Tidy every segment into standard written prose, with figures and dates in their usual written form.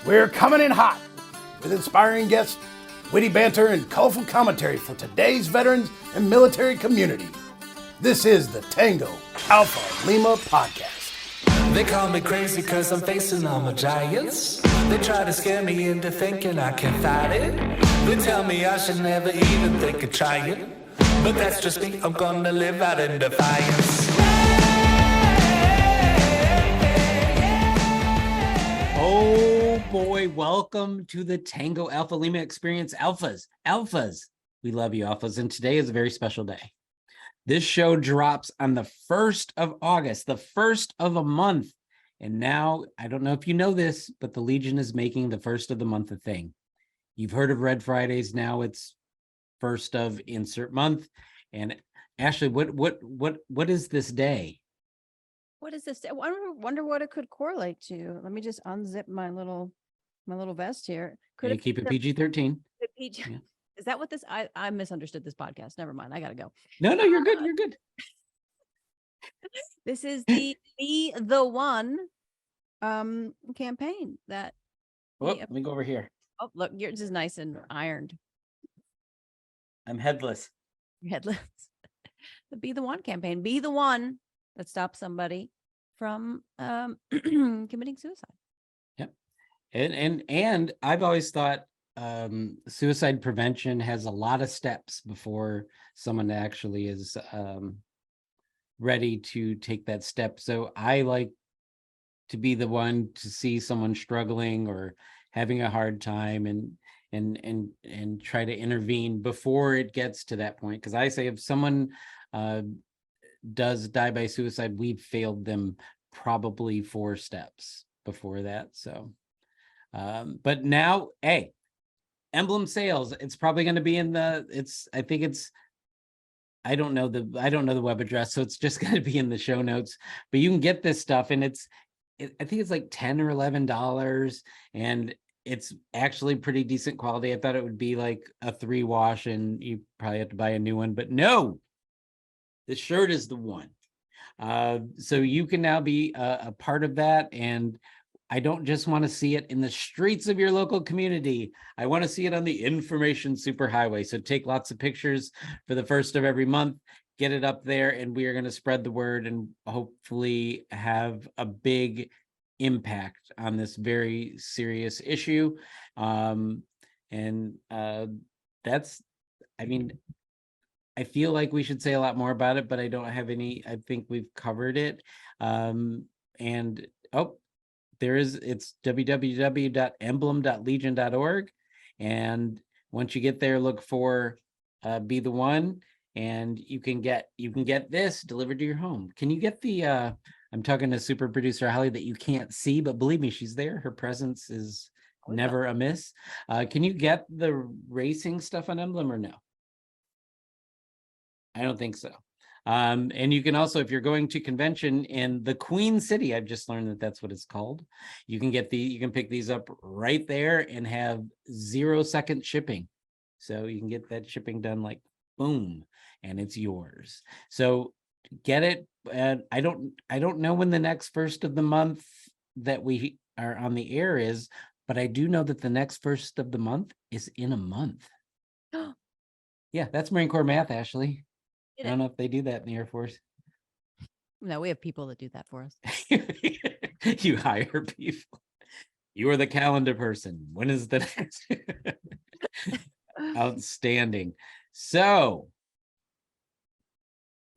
We're coming in hot with inspiring guests, witty banter, and colorful commentary for today's veterans and military community. This is the Tango Alpha Lima podcast. They call me crazy cause I'm facing all my giants. They try to scare me into thinking I can fight it. They tell me I should never even think of trying. But that's just me, I'm gonna live out in defiance. Oh boy, welcome to the Tango Alpha Lima Experience. Alphas, we love you, Alphas, and today is a very special day. This show drops on the 1st of August, the first of a month. And now, I don't know if you know this, but the Legion is making the first of the month a thing. You've heard of Red Fridays, now it's first of insert month. And Ashley, what is this day? What is this? I wonder what it could correlate to. Let me just unzip my little vest here. Could you keep it PG-13? PG? Yeah. Is that what this? I misunderstood this podcast. Never mind. I gotta go. No, you're good. You're good. This is the Be the One campaign that. Let me go over here. Oh, look, yours is nice and ironed. I'm headless. You're headless. The Be the One campaign. Be the one that stops somebody from committing suicide. Yep. And I've always thought suicide prevention has a lot of steps before someone actually is ready to take that step. So I like to be the one to see someone struggling or having a hard time and try to intervene before it gets to that point. Because I say if someone does die by suicide, we've failed them probably 4 steps before that. So but now, hey, emblem sales, it's probably going to be in the I don't know the web address, so it's just going to be in the show notes, but you can get this stuff, and I think it's like $10 or $11, and it's actually pretty decent quality. I thought it would be like a 3 wash and you probably have to buy a new one, but no, the shirt is the one. So you can now be a part of that. And I don't just want to see it in the streets of your local community. I want to see it on the information superhighway. So take lots of pictures for the first of every month, get it up there, and we are going to spread the word and hopefully have a big impact on this very serious issue. I feel like we should say a lot more about it, but I don't have any. I think we've covered it. It's www.emblem.legion.org. And once you get there, look for Be the One, and you can get this delivered to your home. Can you get the I'm talking to super producer Holly that you can't see, but believe me, she's there. Her presence is never amiss. Can you get the racing stuff on Emblem or no? I don't think so. And you can also, if you're going to convention in the Queen City, I've just learned that that's what it's called. You can pick these up right there and have 0-second shipping. So you can get that shipping done like boom, and it's yours. So get it. And I don't know when the next first of the month that we are on the air is, but I do know that the next first of the month is in a month. Yeah, that's Marine Corps math, Ashley. I don't know if they do that in the Air Force. No, we have people that do that for us. You hire people. You are the calendar person. When is the next? Outstanding. So,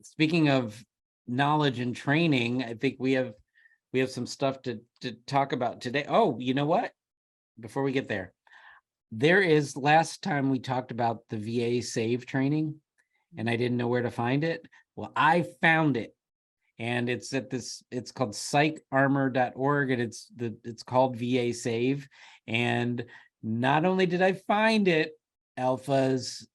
speaking of knowledge and training, I think we have some stuff to talk about today. Oh, you know what? Before we get there, last time we talked about the VA SAVE training, and I didn't know where to find it. Well, I found it, and it's called psycharmor.org, and it's called VA SAVE. And not only did I find it, Alphas,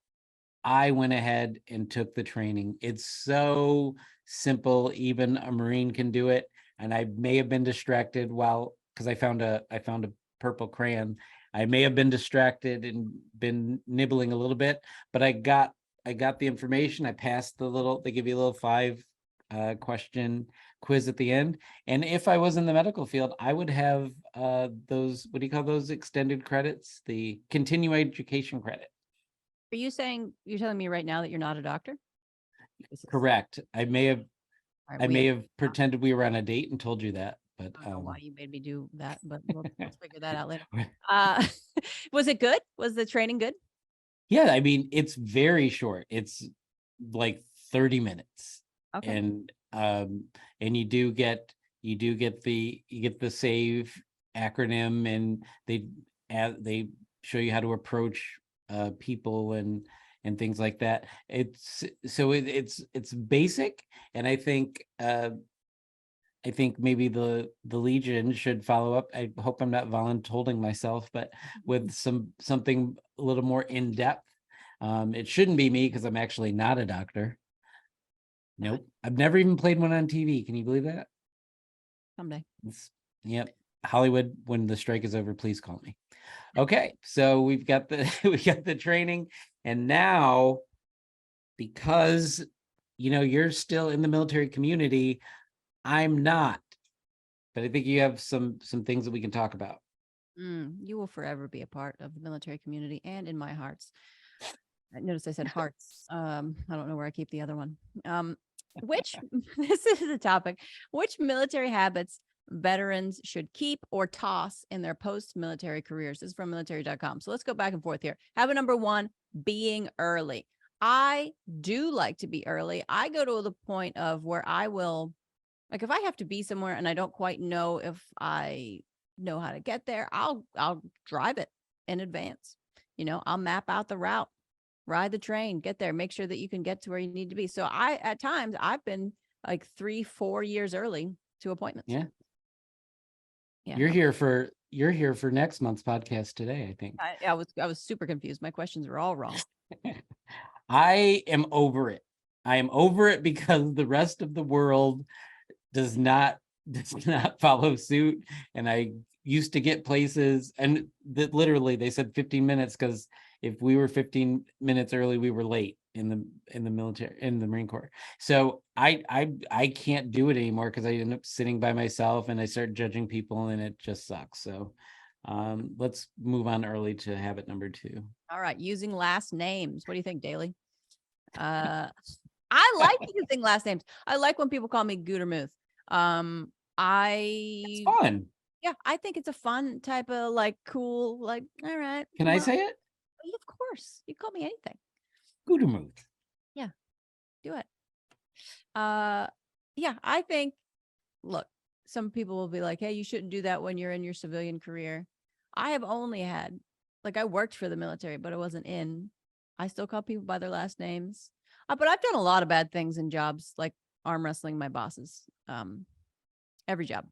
I went ahead and took the training. It's so simple, even a Marine can do it. And I may have been distracted because I found a purple crayon. I may have been distracted and been nibbling a little bit, but I got the information. I passed they give you a little 5 question quiz at the end. And if I was in the medical field, I would have those, what do you call those extended credits? The continuing education credit. Are you saying, you're telling me right now that you're not a doctor? Correct. I may have All right, I we may have- have pretended we were on a date and told you that, but I don't know why you made me do that, but let's figure that out later. Was it good? Was the training good? yeah, I mean, it's very short. It's like 30 minutes. Okay. And you get the SAVE acronym, and they show you how to approach people and things like that. It's basic, and I think maybe the Legion should follow up. I hope I'm not voluntolding myself, but with something a little more in depth. It shouldn't be me because I'm actually not a doctor. Nope. I've never even played one on TV. Can you believe that? Someday. Yep. Hollywood, when the strike is over, please call me. Okay, so we've got the training, and now, because you're still in the military community, I'm not, but I think you have some things that we can talk about. You will forever be a part of the military community and in my hearts. I noticed I said hearts. I don't know where I keep the other one. This is the topic. Which military habits veterans should keep or toss in their post-military careers? This is from military.com. So let's go back and forth here. Habit number 1, being early. I do like to be early. I go to the point of where I will, like, if I have to be somewhere and I don't quite know if I know how to get there, I'll drive it in advance. I'll map out the route, ride the train, get there, make sure that you can get to where you need to be. So at times I've been like 3-4 years early to appointments. Yeah. Yeah. You're here for next month's podcast today, I think. I was super confused. My questions were all wrong. I am over it. I am over it because the rest of the world does not follow suit. And I used to get places, and that literally they said 15 minutes, because if we were 15 minutes early, we were late in the military, in the Marine Corps. So I can't do it anymore because I end up sitting by myself and I start judging people, and it just sucks. So let's move on early to habit number 2. All right. Using last names. What do you think, Daly? I like using last names. I like when people call me Gutermuth. It's fun. Yeah, I think it's a fun type of like cool, like, all right. Can I say it? Of course. You call me anything. Gutermuth. Do it. Yeah, I think, look, some people will be like, hey, you shouldn't do that when you're in your civilian career. I have only had, like, I worked for the military, but I wasn't in. I still call people by their last names. But I've done a lot of bad things in jobs, like arm wrestling my bosses. Every job.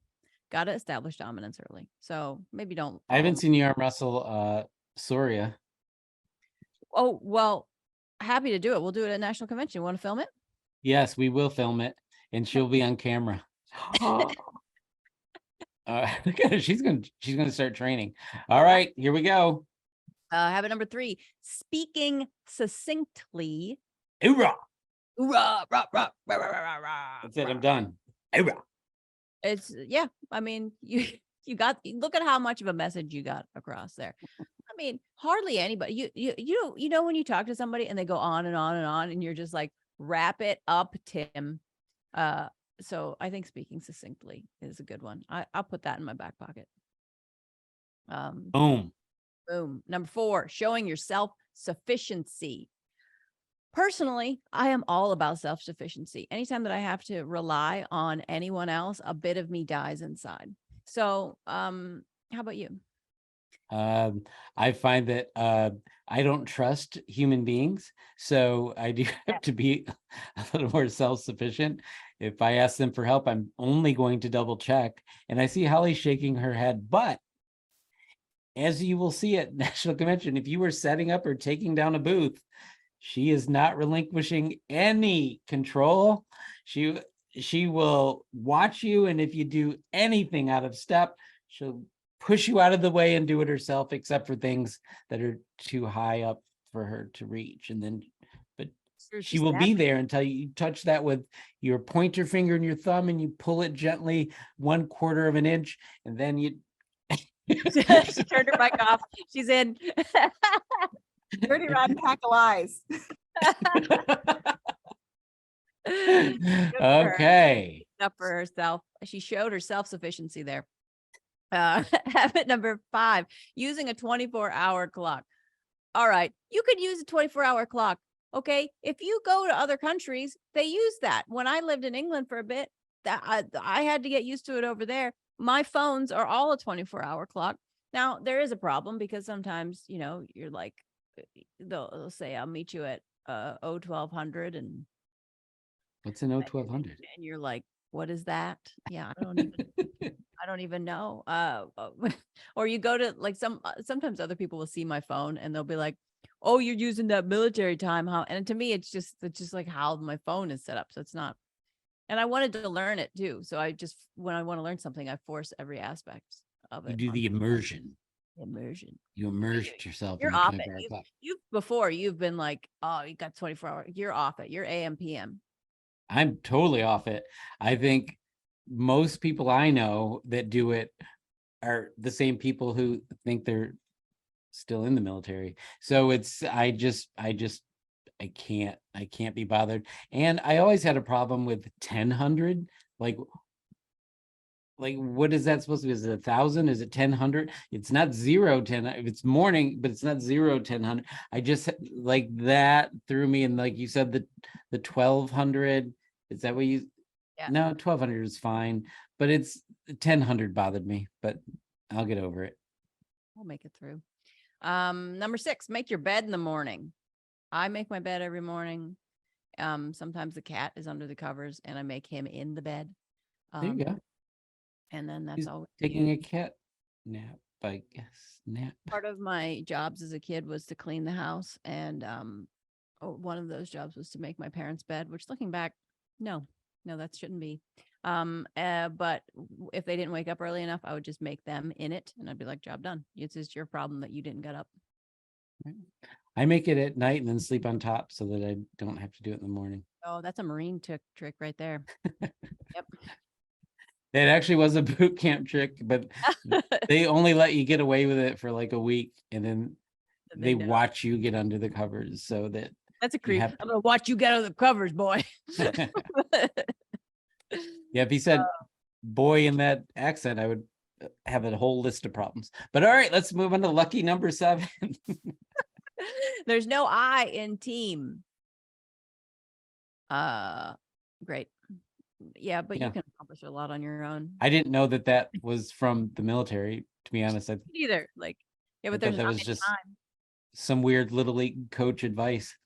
Got to establish dominance early. So maybe don't. I haven't seen you arm wrestle Soria. Oh, well, happy to do it. We'll do it at National Convention. Want to film it? Yes, we will film it, and she'll be on camera. Look at her. She's gonna start training. All right, here we go. Habit number 3, speaking succinctly. Hoorah! Rah, rah, rah, rah, rah, rah, rah, That's it. rah. I'm done. Hoorah! It's, yeah. I mean, you look at how much of a message you got across there. I mean, hardly anybody. You know when you talk to somebody and they go on and on and on, and you're just like, wrap it up, Tim. So I think speaking succinctly is a good one. I'll put that in my back pocket. Boom. Boom. Number 4, showing your self-sufficiency. Personally, I am all about self-sufficiency. Anytime that I have to rely on anyone else, a bit of me dies inside. So, how about you? I find that I don't trust human beings, so I do have to be a little more self-sufficient. If I ask them for help, I'm only going to double check. And I see Holly shaking her head, but as you will see at National Convention, if you were setting up or taking down a booth, she is not relinquishing any control. She will watch you, and if you do anything out of step, she'll push you out of the way and do it herself, except for things that are too high up for her to reach. And then, but She will be there until you touch that with your pointer finger and your thumb, and you pull it gently 1/4 of an inch, and then you. She turned her mic off. She's in. Dirty rotten pack of lies. Good for her. Okay. Up for herself. She showed her self-sufficiency there. Habit number 5, using a 24-hour clock. All right, you could use a 24-hour clock. Okay, if you go to other countries, they use that. When I lived in England for a bit, that I had to get used to it over there. My phones are all a 24-hour clock. Now, there is a problem because sometimes, you're like, they'll say, I'll meet you at 1200 and What's an 1200? and you're like, what is that? Yeah, I don't even know. Or you go to like sometimes other people will see my phone and they'll be like, oh, you're using that military time. How? And to me, it's just like how my phone is set up. So it's not. And I wanted to learn it too. So when I want to learn something, I force every aspect of it. You do the immersion. Immersion. You immersed yourself You're in the off 24-hour it. clock. You've been like, oh, you got 24 hours. You're off it. You're AM PM. I'm totally off it. I think most people I know that do it are the same people who think they're still in the military. So I can't be bothered. And I always had a problem with 1000. Like what is that supposed to be? Is it 1000? Is it 1000? It's not 010. It's morning, but it's not 01000. I just like that threw me. And like you said, the 1200, is that what you? Yeah. No, 1200 is fine, but it's 1000 bothered me, but I'll get over it. I'll make it through. Number 6, make your bed in the morning. I make my bed every morning. Sometimes the cat is under the covers and I make him in the bed. There you go. And then that's He's all. taking a cat nap, I guess. Nap. Part of my jobs as a kid was to clean the house. And one of those jobs was to make my parents' bed, which looking back, no, that shouldn't be. But if they didn't wake up early enough, I would just make them in it and I'd be like, job done. It's just your problem that you didn't get up. I make it at night and then sleep on top so that I don't have to do it in the morning. Oh, that's a Marine trick right there. Yep. It actually was a boot camp trick, but they only let you get away with it for like a week, and then they watch you get under the covers so that that's a creep. I'm gonna watch you get under the covers, boy. Yeah, if he said boy in that accent, I would have a whole list of problems. But all right, let's move on to lucky number 7. There's no I in team. Great. Yeah, but you can accomplish a lot on your own. I didn't know that was from the military, to be honest. Either like, yeah, but that was just some weird little league coach advice.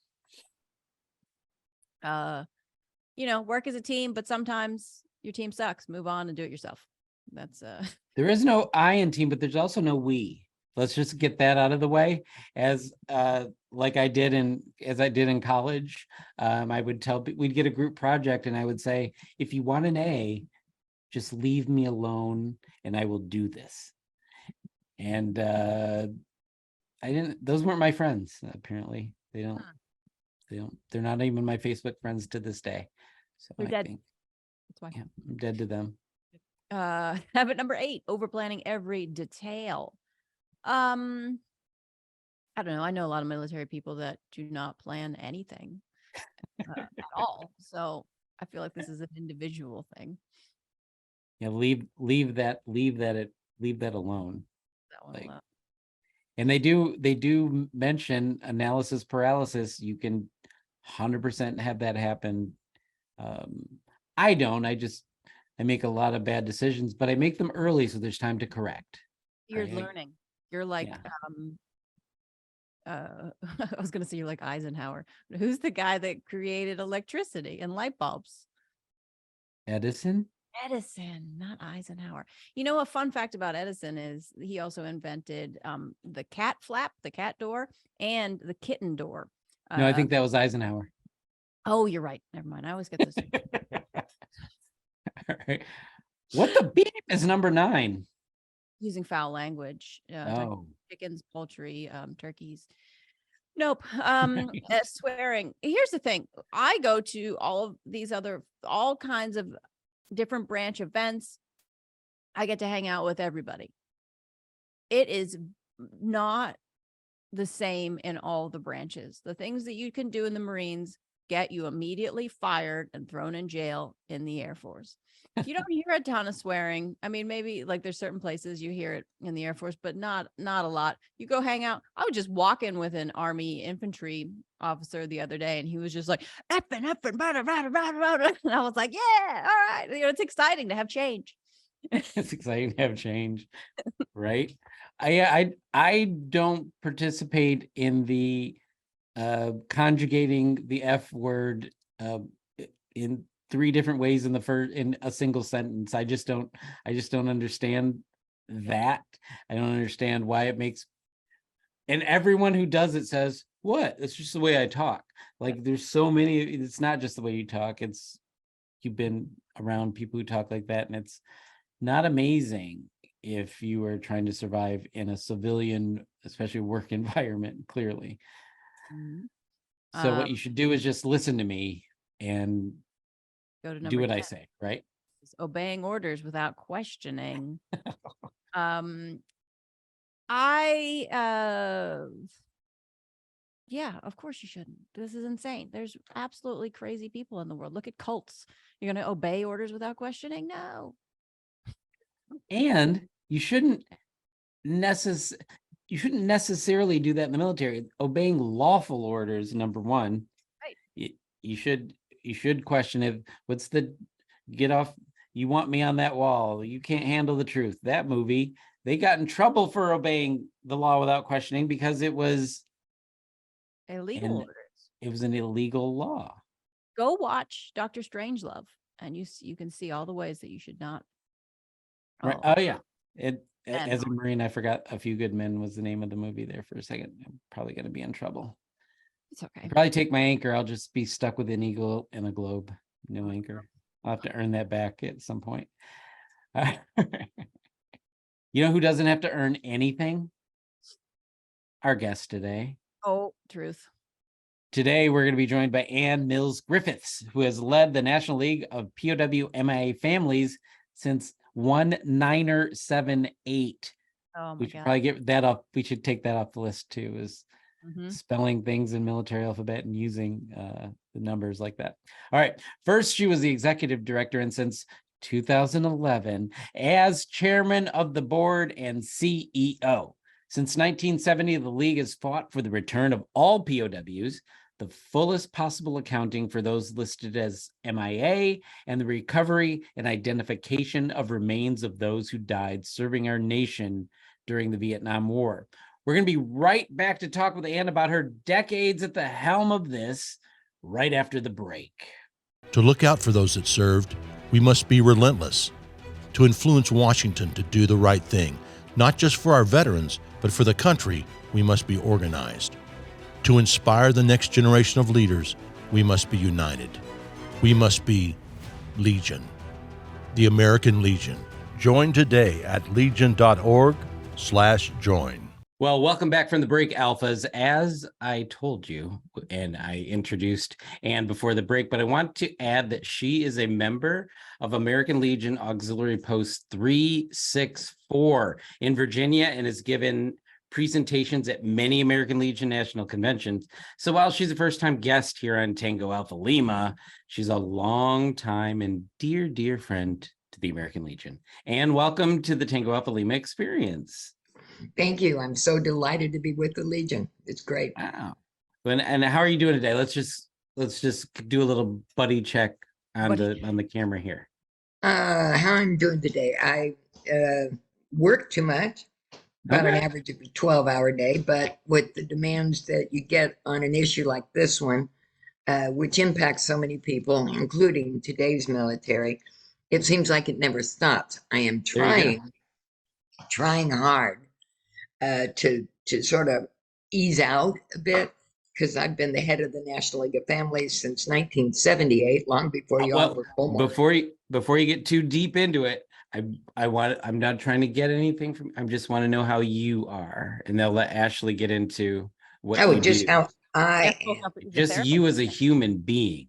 Work as a team, but sometimes your team sucks. Move on and do it yourself. That's There is no I in team, but there's also no we. Let's just get that out of the way. As I did in college, I would we'd get a group project and I would say, if you want an A, just leave me alone and I will do this. And those weren't my friends, apparently. They're not even my Facebook friends to this day. So they're dead. That's why. Yeah, I'm dead to them. Habit number 8, over planning every detail. I don't know. I know a lot of military people that do not plan anything at all. So I feel like this is an individual thing. Yeah, leave that alone. That one alone. And they do mention analysis paralysis. You can 100% have that happen. I don't. I make a lot of bad decisions, but I make them early so there's time to correct. You're learning. You're like, I was going to say you're like Eisenhower. Who's the guy that created electricity and light bulbs? Edison, not Eisenhower. A fun fact about Edison is he also invented the cat flap, the cat door, and the kitten door. No, I think that was Eisenhower. Oh, you're right. Never mind. I always get this. All right. What the beep is number 9? Using foul language. Chickens, poultry, turkeys. Nope. Swearing. Here's the thing. I go to all of these all kinds of different branch events. I get to hang out with everybody. It is not the same in all the branches. The things that you can do in the Marines get you immediately fired and thrown in jail in the Air Force. You don't hear a ton of swearing. I mean, maybe like there's certain places you hear it in the Air Force, but not a lot. You go hang out. I was just walking with an Army infantry officer the other day, and he was just like, effing, blah, blah, blah, blah, blah. And I was like, yeah, all right. You know, it's exciting to have change. It's exciting to have change, right? I don't participate in the conjugating the F word in 3 different ways in a single sentence. I just don't understand that. I don't understand why it makes, and everyone who does it says, what? It's just the way I talk. Like there's so many, it's not just the way you talk. It's, you've been around people who talk like that, and it's not amazing if you are trying to survive in a civilian, especially work environment, clearly. So what you should do is just listen to me and go to do what 10. I say, right? Obeying orders without questioning. Yeah, of course you shouldn't. This is insane. There's absolutely crazy people in the world. Look at cults. You're going to obey orders without questioning? No. And you shouldn't necessarily do that in the military. Obeying lawful orders, number one. Right. You should question it. What's the get off? You want me on that wall? You can't handle the truth. That movie, they got in trouble for obeying the law without questioning because it was illegal orders. It was an illegal law. Go watch Dr. Strangelove, and you can see all the ways that you should not. Right. Oh yeah. As a Marine, I forgot A Few Good Men was the name of the movie there for a second. I'm probably going to be in trouble. It's okay. I'll probably take my anchor. I'll just be stuck with an eagle and a globe. No anchor. I'll have to earn that back at some point. You know who doesn't have to earn anything? Our guest today. Oh, truth. Today, we're going to be joined by Ann Mills-Griffiths, who has led the National League of POW MIA families since 1978. Oh my we should God. probably get that off. We should take that off the list too, is Mm-hmm. spelling things in military alphabet and using the numbers like that. All right. First, she was the executive director, and since 2011, as chairman of the board and CEO. Since 1970, the league has fought for the return of all POWs, the fullest possible accounting for those listed as MIA, and the recovery and identification of remains of those who died serving our nation during the Vietnam War. We're going to be right back to talk with Ann about her decades at the helm of this right after the break. To look out for those that served, we must be relentless. To influence Washington to do the right thing, not just for our veterans, but for the country, we must be organized. To inspire the next generation of leaders, we must be united. We must be Legion, the American Legion. Join today at legion.org/join. Well, welcome back from the break, Alphas. As I told you, and I introduced Ann before the break, but I want to add that she is a member of American Legion Auxiliary Post 364 in Virginia and has given presentations at many American Legion national conventions. So while she's a first-time guest here on Tango Alpha Lima, she's a long time and dear, dear friend to the American Legion. Ann, welcome to the Tango Alpha Lima experience. Thank you. I'm so delighted to be with the Legion. It's great. Wow. And how are you doing today? Let's just do a little buddy check on the camera here. How I'm doing today. I work too much, about an average of a 12-hour day, but with the demands that you get on an issue like this one, which impacts so many people, including today's military, it seems like it never stops. I am trying hard to sort of ease out a bit, because I've been the head of the National League of Families since 1978, long before you all were born. Before you get too deep into it, I'm not trying to get anything from. I just want to know how you are, and they'll let Ashley get into what Oh, you just do. how I That's full am. company- the Just you as a human being.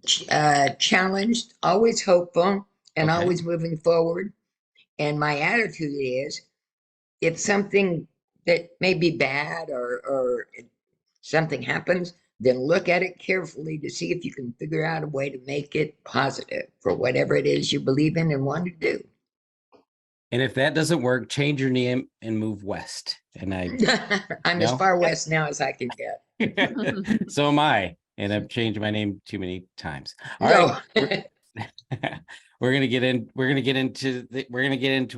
Challenged, always hopeful, and Okay. always moving forward. And my attitude is, if something that may be bad or something happens, then look at it carefully to see if you can figure out a way to make it positive for whatever it is you believe in and want to do. And if that doesn't work, change your name and move west. And I'm as No? far west now as I can get. So am I. And I've changed my name too many times. All No. right. We're gonna get into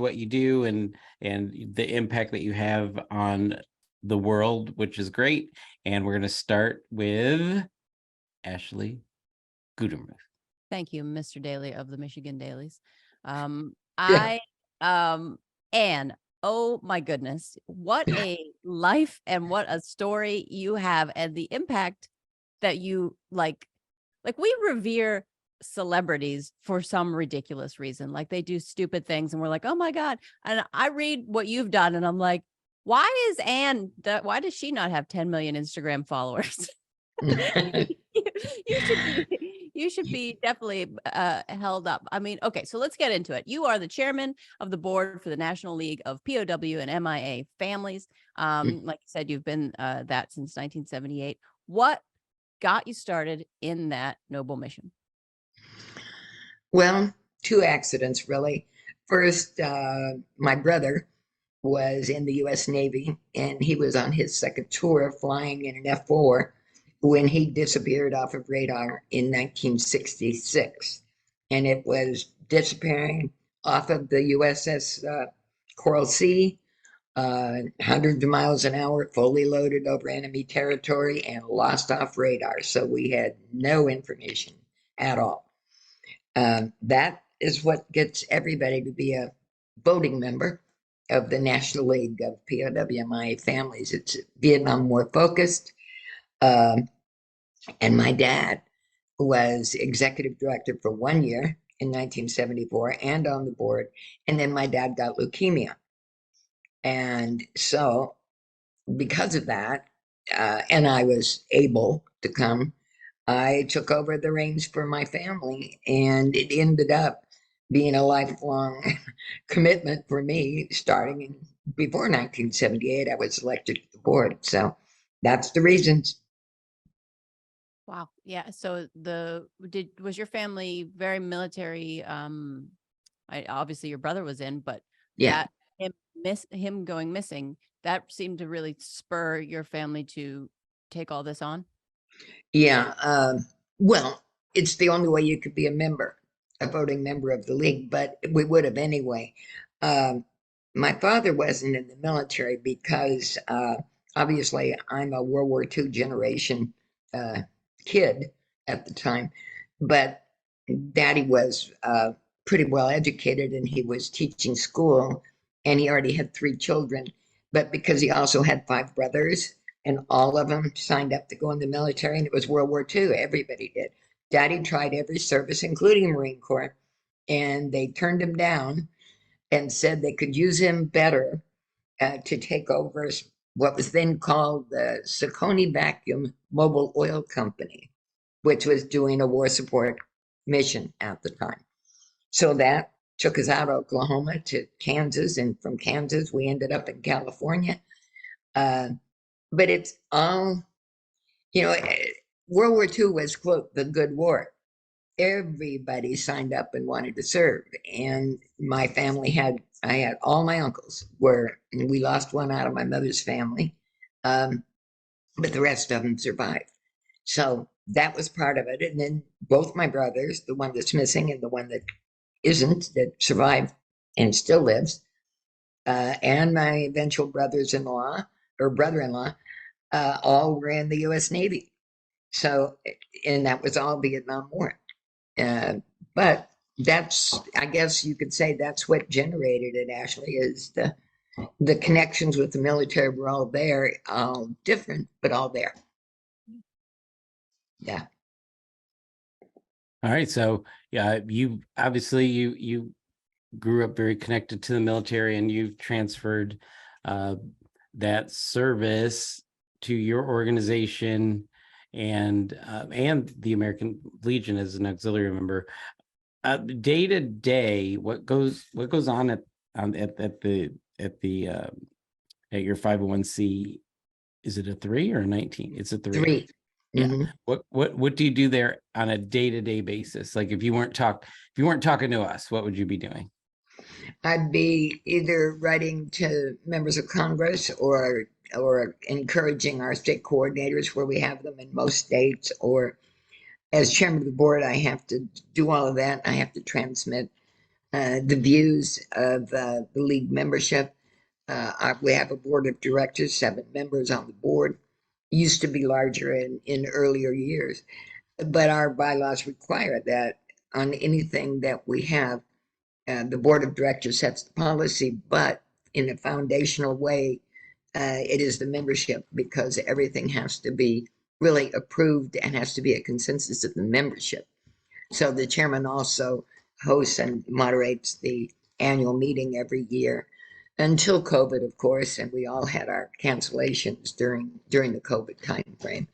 what you do and the impact that you have on the world, which is great. And we're gonna start with Ashley Gutermuth. Thank you, Mr. Daly of the Michigan Dailies. Yeah. Anne, oh my goodness, what a life and what a story you have, and the impact that you like we revere celebrities for some ridiculous reason. Like they do stupid things and we're like, oh my God. And I read what you've done and I'm like, why is Anne why does she not have 10 million Instagram followers? you should be definitely held up. I mean, okay, so let's get into it. You are the chairman of the board for the National League of POW and MIA families. Like you said, you've been that since 1978. What got you started in that noble mission? Well, two accidents really. First, my brother was in the U.S. Navy, and he was on his second tour flying in an F4 when he disappeared off of radar in 1966. And it was disappearing off of the USS Coral Sea, hundreds of miles an hour, fully loaded over enemy territory, and lost off radar. So we had no information at all. That is what gets everybody to be a voting member of the National League of POW families. It's Vietnam War focused. And my dad was executive director for 1 year in 1974 and on the board. And then my dad got leukemia. And so, because of that, and I was able to come, I took over the reins for my family, and it ended up being a lifelong commitment for me. Starting before 1978, I was elected to the board. So that's the reasons. Wow. Yeah. So was your family very military? Obviously your brother was in, but Yeah. that him going missing, that seemed to really spur your family to take all this on. Yeah. Well, it's the only way you could be a voting member of the league, but we would have anyway. My father wasn't in the military because obviously I'm a World War II generation kid at the time, but Daddy was pretty well educated and he was teaching school, and he already had 3 children, but because he also had 5 brothers, and all of them signed up to go in the military, and it was World War II. Everybody did. Daddy tried every service, including Marine Corps, and they turned him down and said they could use him better to take over what was then called the Saucony Vacuum Mobile Oil Company, which was doing a war support mission at the time. So that took us out of Oklahoma to Kansas, and from Kansas we ended up in California. But it's all, World War II was, quote, the good war. Everybody signed up and wanted to serve. And my family I had all my uncles and we lost one out of my mother's family, but the rest of them survived. So that was part of it. And then both my brothers, the one that's missing and the one that isn't, that survived and still lives, and my eventual brothers-in-law or brother-in-law, all were in the U.S. Navy. So, and that was all Vietnam War. But I guess you could say that's what generated it, Ashley, is the connections with the military were all there, all different, but all there. Yeah. All right. So yeah, you obviously you grew up very connected to the military, and you've transferred that service to your organization and the American Legion as an auxiliary member, day to day, what goes on at your 501c? Is it a 3 or a 19? It's a 3. 3. Yeah. Mhm. What do you do there on a day-to-day basis? Like if you weren't talking to us, what would you be doing? I'd be either writing to members of Congress or encouraging our state coordinators where we have them in most states, or as chairman of the board, I have to do all of that. I have to transmit the views of the league membership. We have a board of directors, 7 members on the board. Used to be larger in earlier years, but our bylaws require that on anything that we have, the board of directors sets the policy, but in a foundational way, it is the membership, because everything has to be really approved and has to be a consensus of the membership. So the chairman also hosts and moderates the annual meeting every year until COVID, of course, and we all had our cancellations during the COVID time frame.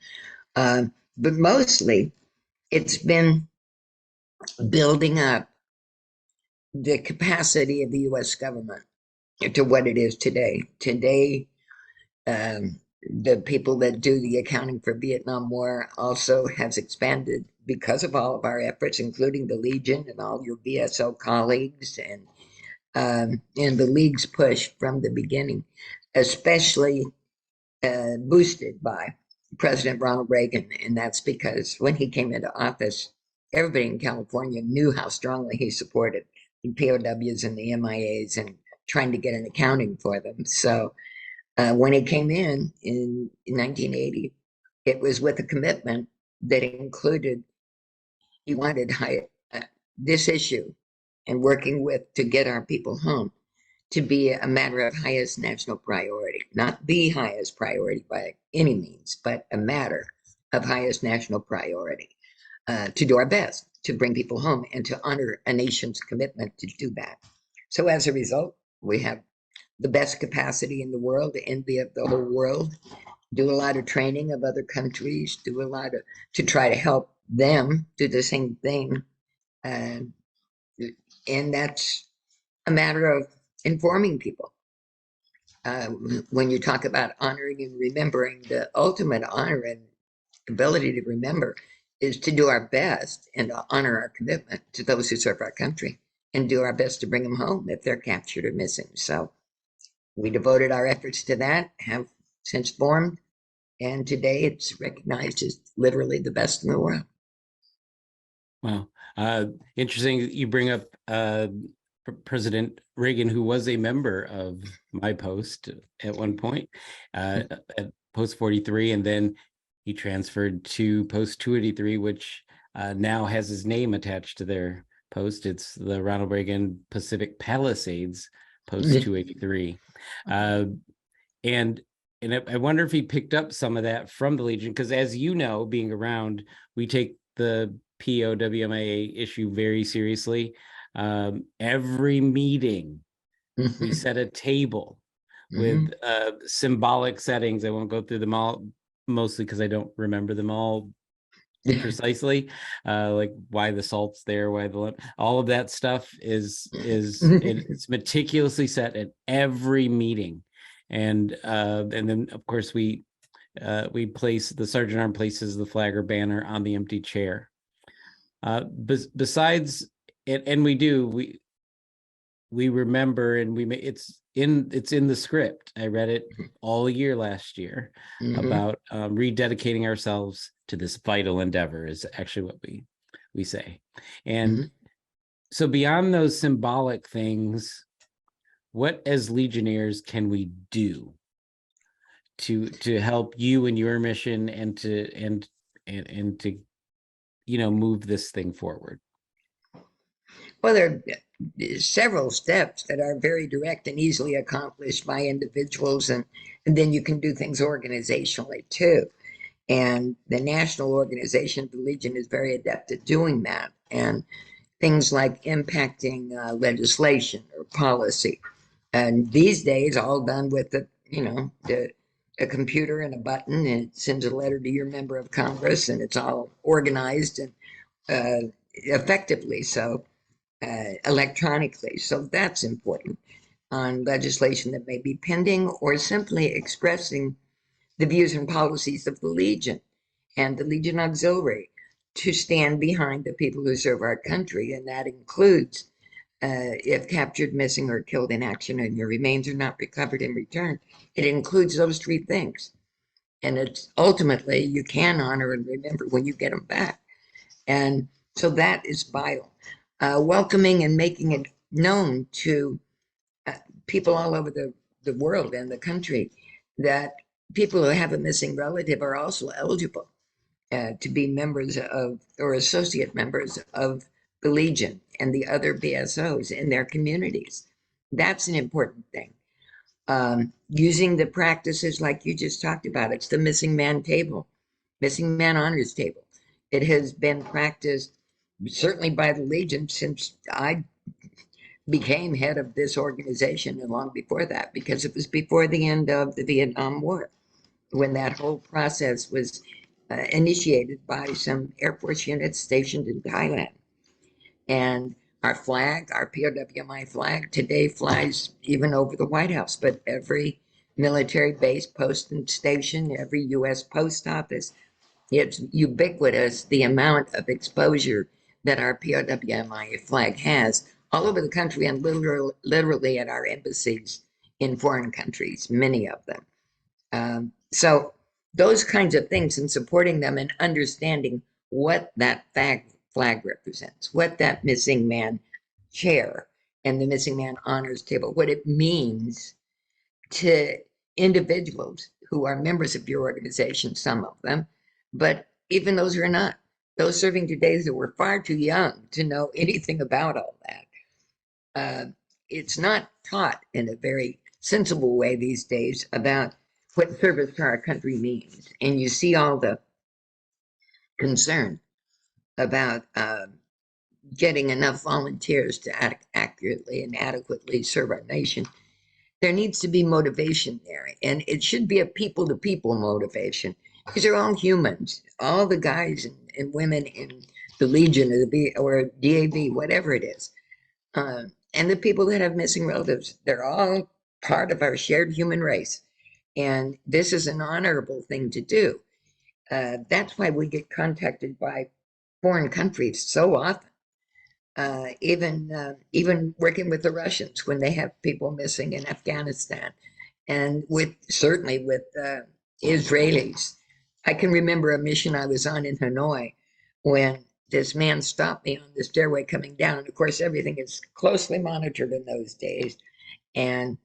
But mostly it's been building up the capacity of the U.S. government to what it is today. Today, the people that do the accounting for Vietnam War also has expanded because of all of our efforts, including the Legion and all your VSO colleagues, and the League's push from the beginning, especially boosted by President Ronald Reagan. And that's because when he came into office, everybody in California knew how strongly he supported the POWs and the MIAs and trying to get an accounting for them. So when he came in 1980, it was with a commitment that included, he wanted this issue and working with to get our people home to be a matter of highest national priority, not the highest priority by any means, but a matter of highest national priority, to do our best to bring people home and to honor a nation's commitment to do that. So as a result, we have the best capacity in the world, the envy of the whole world, do a lot of training of other countries, do a lot to try to help them do the same thing. And that's a matter of informing people. When you talk about honoring and remembering, the ultimate honor and ability to remember is to do our best and to honor our commitment to those who serve our country and do our best to bring them home if they're captured or missing. So we devoted our efforts to that, have since formed, and today it's recognized as literally the best in the world. Wow. Interesting you bring up President Reagan, who was a member of my post at one point, at post 43, and then he transferred to post 283, which now has his name attached to their post. It's the Ronald Reagan Pacific Palisades post 283. And I wonder if he picked up some of that from the Legion, because as you know, being around, we take the POWMIA issue very seriously. Every meeting, we set a table with symbolic settings. I won't go through them all, mostly because I don't remember them all precisely, like why the salt's there, why all of that stuff is it's meticulously set at every meeting. And then of course we place, the sergeant arm places the flag or banner on the empty chair. Besides it, and we remember, and it's in the script. I read it all year last year about rededicating ourselves to this vital endeavor is actually what we say. And so beyond those symbolic things, what as Legionnaires can we do to help you in your mission and to move this thing forward? Well, there are several steps that are very direct and easily accomplished by individuals, and then you can do things organizationally too. And the national organization of the Legion is very adept at doing that. And things like impacting legislation or policy, and these days all done with the a computer and a button, and it sends a letter to your member of Congress, and it's all organized and effectively so electronically. So that's important on legislation that may be pending, or simply expressing the views and policies of the Legion and the Legion Auxiliary to stand behind the people who serve our country. And that includes if captured, missing, or killed in action and your remains are not recovered and returned. It includes those three things. And it's ultimately, you can honor and remember when you get them back. And so that is vital. Welcoming and making it known to people all over the world and the country that people who have a missing relative are also eligible to be members of or associate members of the Legion and the other BSOs in their communities. That's an important thing. Using the practices like you just talked about, it's the missing man table, missing man honors table. It has been practiced certainly by the Legion since I became head of this organization and long before that, because it was before the end of the Vietnam War when that whole process was initiated by some Air Force units stationed in Thailand. And our flag, our POWMI flag, today flies even over the White House, but every military base, post, and station, every U.S. post office, it's ubiquitous, the amount of exposure that our POWMI flag has all over the country and literally at our embassies in foreign countries, many of them. So those kinds of things, and supporting them and understanding what that flag represents, what that missing man chair and the missing man honors table, what it means to individuals who are members of your organization, some of them, but even those who are not, those serving today that were far too young to know anything about all that. It's not taught in a very sensible way these days about what service to our country means. And you see all the concern about getting enough volunteers to accurately and adequately serve our nation. There needs to be motivation there, and it should be a people-to-people motivation, because they're all humans. All the guys and women in the Legion or DAV, whatever it is, and the people that have missing relatives, they're all part of our shared human race. And this is an honorable thing to do. That's why we get contacted by foreign countries so often. Even working with the Russians when they have people missing in Afghanistan, and certainly with Israelis. I can remember a mission I was on in Hanoi when this man stopped me on the stairway coming down. And of course, everything is closely monitored in those days. And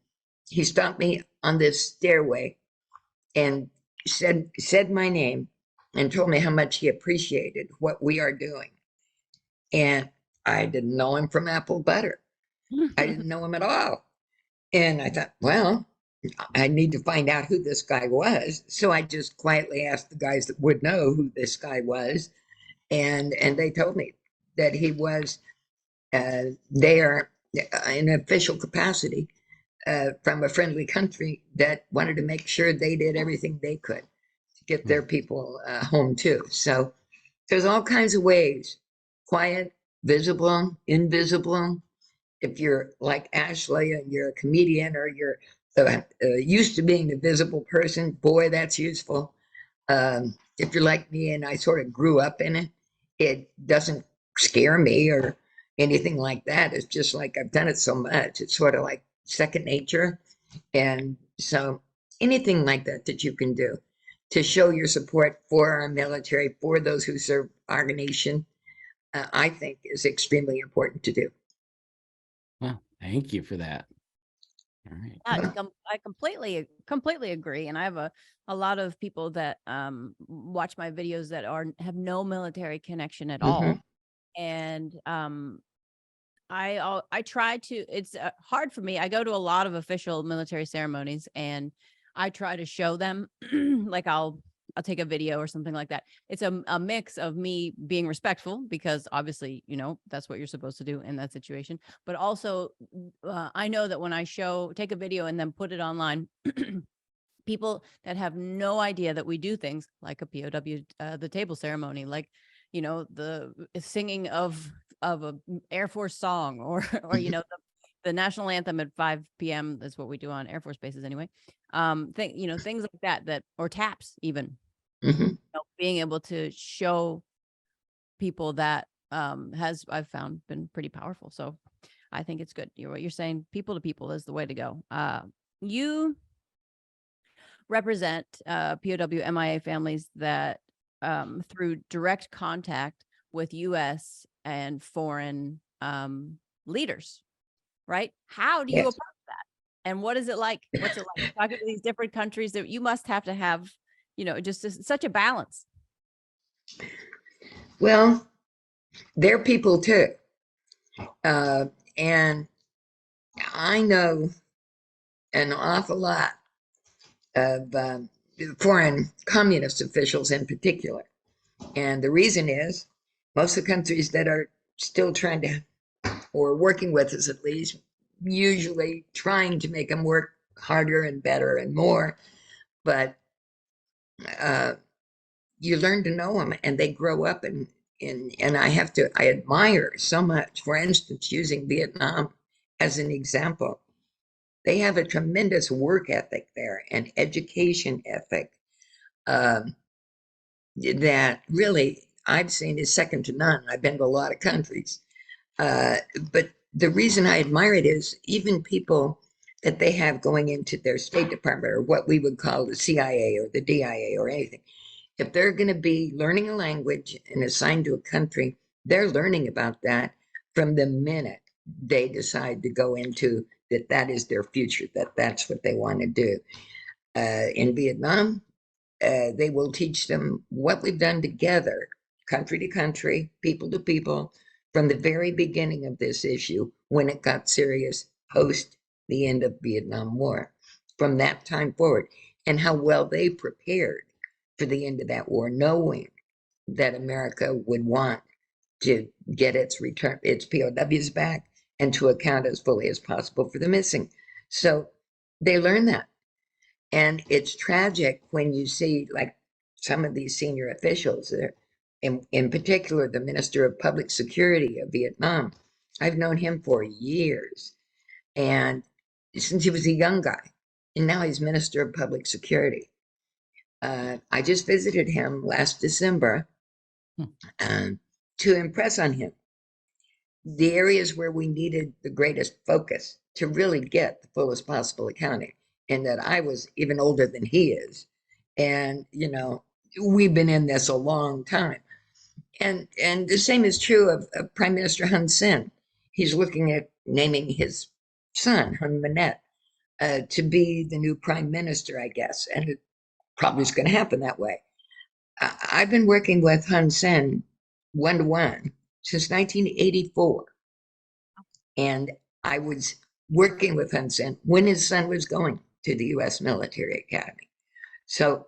he stopped me on this stairway and said my name and told me how much he appreciated what we are doing. And I didn't know him from apple butter. I didn't know him at all. And I thought, well, I need to find out who this guy was. So I just quietly asked the guys that would know who this guy was. And they told me that he was there in official capacity from a friendly country that wanted to make sure they did everything they could to get their people home too. So there's all kinds of ways, quiet, visible, invisible. If you're like Ashley and you're a comedian, or you're used to being the visible person, boy, that's useful. If you're like me and I sort of grew up in it, it doesn't scare me or anything like that. It's just like I've done it so much. It's sort of like second nature. And so anything like that you can do to show your support for our military, for those who serve our nation, I think is extremely important to do. Well, thank you for that. All right. I completely agree. And I have a lot of people that watch my videos that have no military connection at all. And I try to, it's hard for me. I go to a lot of official military ceremonies and I try to show them like I'll take a video or something like that. It's a mix of me being respectful, because obviously, that's what you're supposed to do in that situation. But also I know that when I take a video and then put it online, people that have no idea that we do things like a POW, the table ceremony, like, the singing of a Air Force song, or the national anthem at 5 p.m. That's what we do on Air Force bases anyway. Things like that, or taps even, Mhm. being able to show people that I've found been pretty powerful. So I think it's good. What you're saying, people to people is the way to go. You represent POW MIA families that through direct contact with U.S. and foreign leaders, right? How do you Yes. approach that? And what is it like? What's it like talking to these different countries that you must have to have, such a balance? Well, they're people too. And I know an awful lot of foreign communist officials in particular. And the reason is most of the countries that are still trying to, or working with us at least, usually trying to make them work harder and better and more. But you learn to know them and they grow up and I admire so much, for instance, using Vietnam as an example. They have a tremendous work ethic there and education ethic that really I've seen is second to none. I've been to a lot of countries. But the reason I admire it is even people that they have going into their State Department or what we would call the CIA or the DIA or anything, if they're going to be learning a language and assigned to a country, they're learning about that from the minute they decide to go into that is their future, that's what they want to do. In Vietnam, they will teach them what we've done together, country to country, people to people, from the very beginning of this issue when it got serious post the end of Vietnam War, from that time forward, and how well they prepared for the end of that war, knowing that America would want to get its POWs back and to account as fully as possible for the missing. So they learn that. And it's tragic when you see like some of these senior officials there, in particular, the Minister of Public Security of Vietnam. I've known him for years. And since he was a young guy, and now he's Minister of Public Security. I just visited him last December to impress on him the areas where we needed the greatest focus to really get the fullest possible accounting. And that I was even older than he is. And, we've been in this a long time. And the same is true of Prime Minister Hun Sen. He's looking at naming his son, Hun Manet, to be the new prime minister, I guess. And it probably is going to happen that way. I've been working with Hun Sen one-to-one since 1984. And I was working with Hun Sen when his son was going to the U.S. Military Academy. So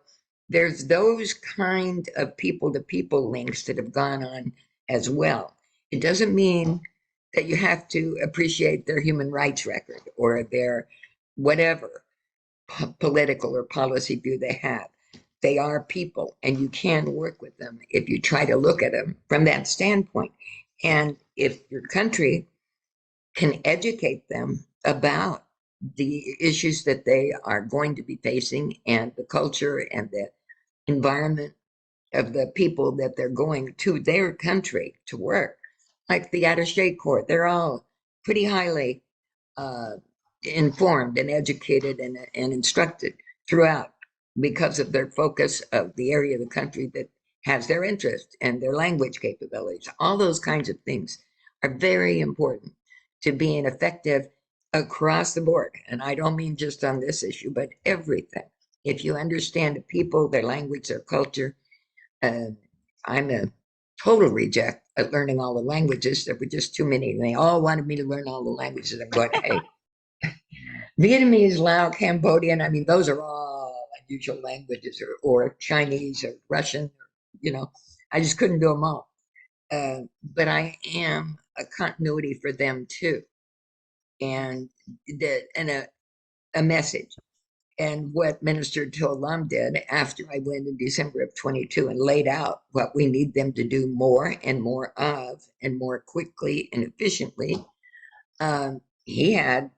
there's those kind of people-to-people links that have gone on as well. It doesn't mean that you have to appreciate their human rights record or their whatever political or policy view they have. They are people, and you can work with them if you try to look at them from that standpoint. And if your country can educate them about the issues that they are going to be facing and the culture and the environment of the people that they're going to their country to work, like the attaché corps, they're all pretty highly informed and educated and instructed throughout because of their focus of the area of the country that has their interest and their language capabilities. All those kinds of things are very important to being effective across the board. And I don't mean just on this issue, but everything. If you understand the people, their language, their culture, I'm a total reject at learning all the languages. There were just too many. And they all wanted me to learn all the languages. I'm going, hey, Vietnamese, Lao, Cambodian, I mean, those are all unusual languages, or Chinese or Russian, I just couldn't do them all. But I am a continuity for them too. And a message. And what Minister Tolam did after I went in December of 22 and laid out what we need them to do more and more of, and more quickly and efficiently, he had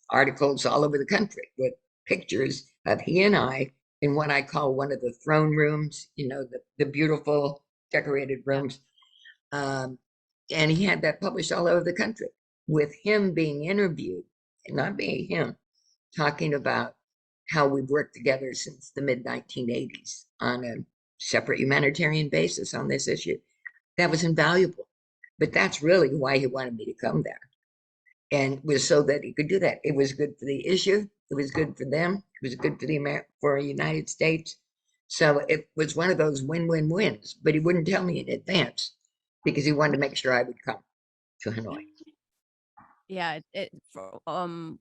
articles all over the country with pictures of he and I in what I call one of the throne rooms, the beautiful decorated rooms. And he had that published all over the country with him being interviewed, and not being him, talking about how we've worked together since the mid 1980s on a separate humanitarian basis on this issue. That was invaluable. But that's really why he wanted me to come there. And it was so that he could do that. It was good for the issue. It was good for them. It was good for the United States. So it was one of those win-win-wins. But he wouldn't tell me in advance because he wanted to make sure I would come to Hanoi. Yeah,